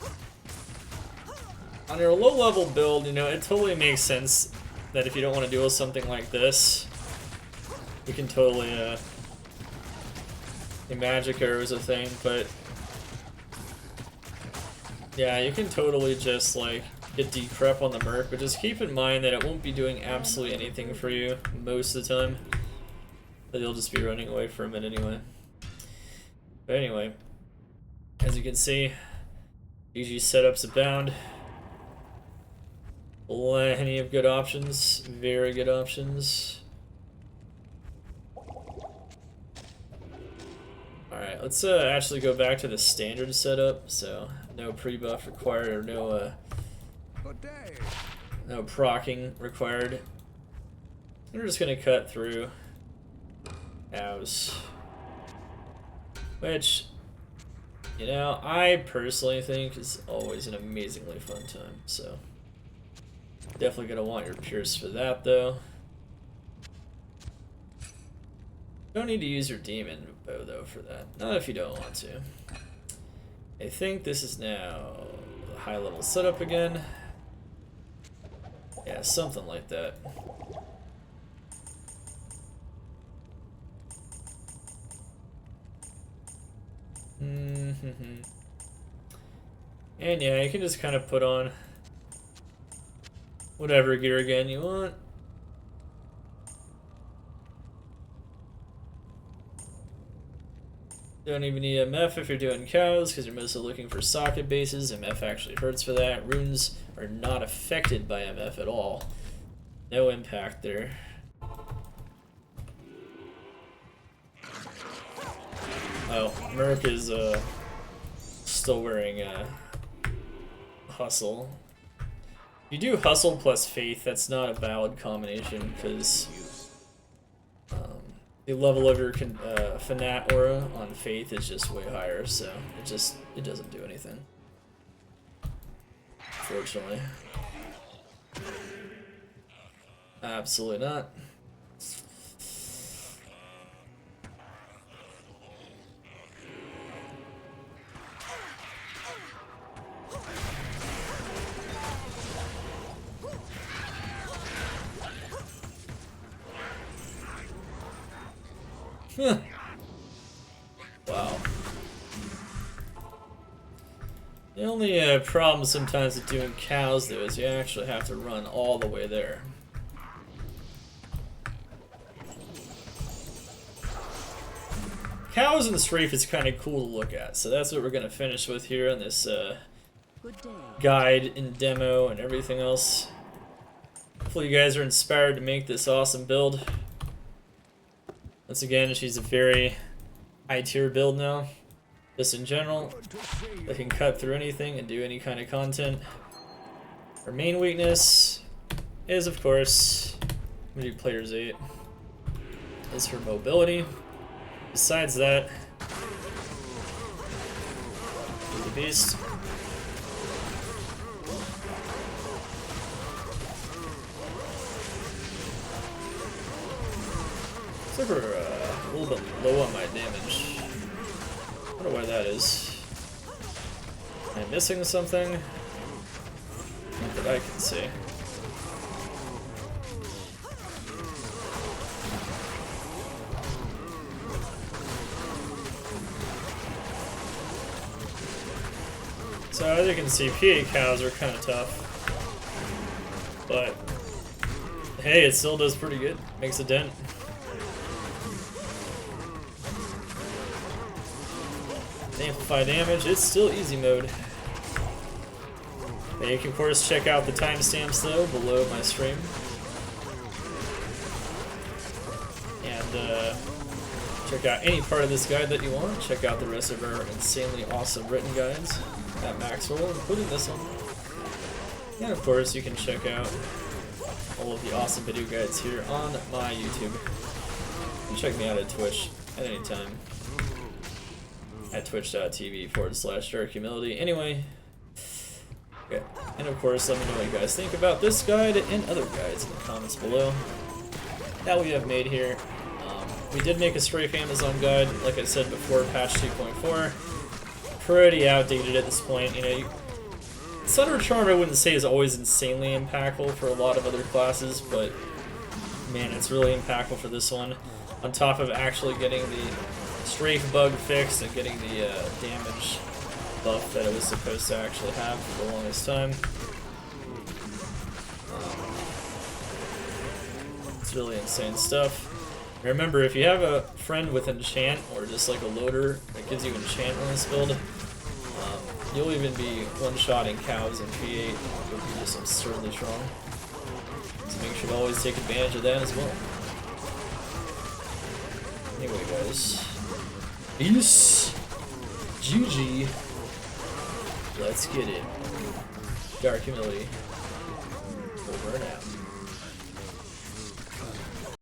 on your low level build, you know, it totally makes sense that if you don't want to deal with something like this, you can totally, the magic arrow is a thing, but yeah, you can totally just, like, get decrep on the Merc, but just keep in mind that it won't be doing absolutely anything for you most of the time. But you'll just be running away from it anyway. But anyway, as you can see, GG setups abound. Plenty of good options, very good options. Alright, let's actually go back to the standard setup, so no pre-buff required or no no proccing required. We're just gonna cut through house. Which, you know, I personally think is always an amazingly fun time, so definitely gonna want your Pierce for that though. Don't need to use your demon bow though for that. Not if you don't want to. I think this is now a high level setup again. Yeah, something like that. And yeah, you can just kind of put on whatever gear again you want. Don't even need MF if you're doing cows, because you're mostly looking for socket bases. MF actually hurts for that. Runes are not affected by MF at all. No impact there. Oh, Merc is still wearing Hustle. If you do Hustle plus Faith, that's not a valid combination, because the level of your Fanat aura on Faith is just way higher, so it doesn't do anything. Fortunately. Absolutely not. Huh. Wow. The only problem sometimes with doing cows though is you actually have to run all the way there. Cows in the Strafe is kind of cool to look at, so that's what we're going to finish with here on this guide and demo and everything else. Hopefully you guys are inspired to make this awesome build. Once again, she's a very high tier build now, just in general. That can cut through anything and do any kind of content. Her main weakness is, of course, I'm gonna do player's 8, is her mobility. Besides that, the beast. Looks like we're a little bit low on my damage. I wonder why that is. Am I missing something? Not that I can see. So as you can see, PA cows are kind of tough, but hey, it still does pretty good. Makes a dent. Amplify damage, it's still easy mode. And you can of course check out the timestamps though below my stream. And check out any part of this guide that you want. Check out the rest of our insanely awesome written guides at Maxroll, including this one. And of course you can check out all of the awesome video guides here on my YouTube. You can check me out at Twitch at any time. At twitch.tv/darkhumility. Anyway, okay. And of course, let me know what you guys think about this guide and other guides in the comments below that we have made here. We did make a Strafe Amazon guide, like I said before, patch 2.4. Pretty outdated at this point. You know, Thunder Charm I wouldn't say is always insanely impactful for a lot of other classes, but man, it's really impactful for this one. On top of actually getting the Strafe bug fixed and getting the damage buff that it was supposed to actually have for the longest time. It's really insane stuff. Remember, if you have a friend with enchant or just like a loader that gives you enchant on this build, you'll even be one-shotting cows in P8. You'll be just absurdly strong. So make sure to always take advantage of that as well. Anyway, guys. Peace. GG. Let's get it. Dark Humility.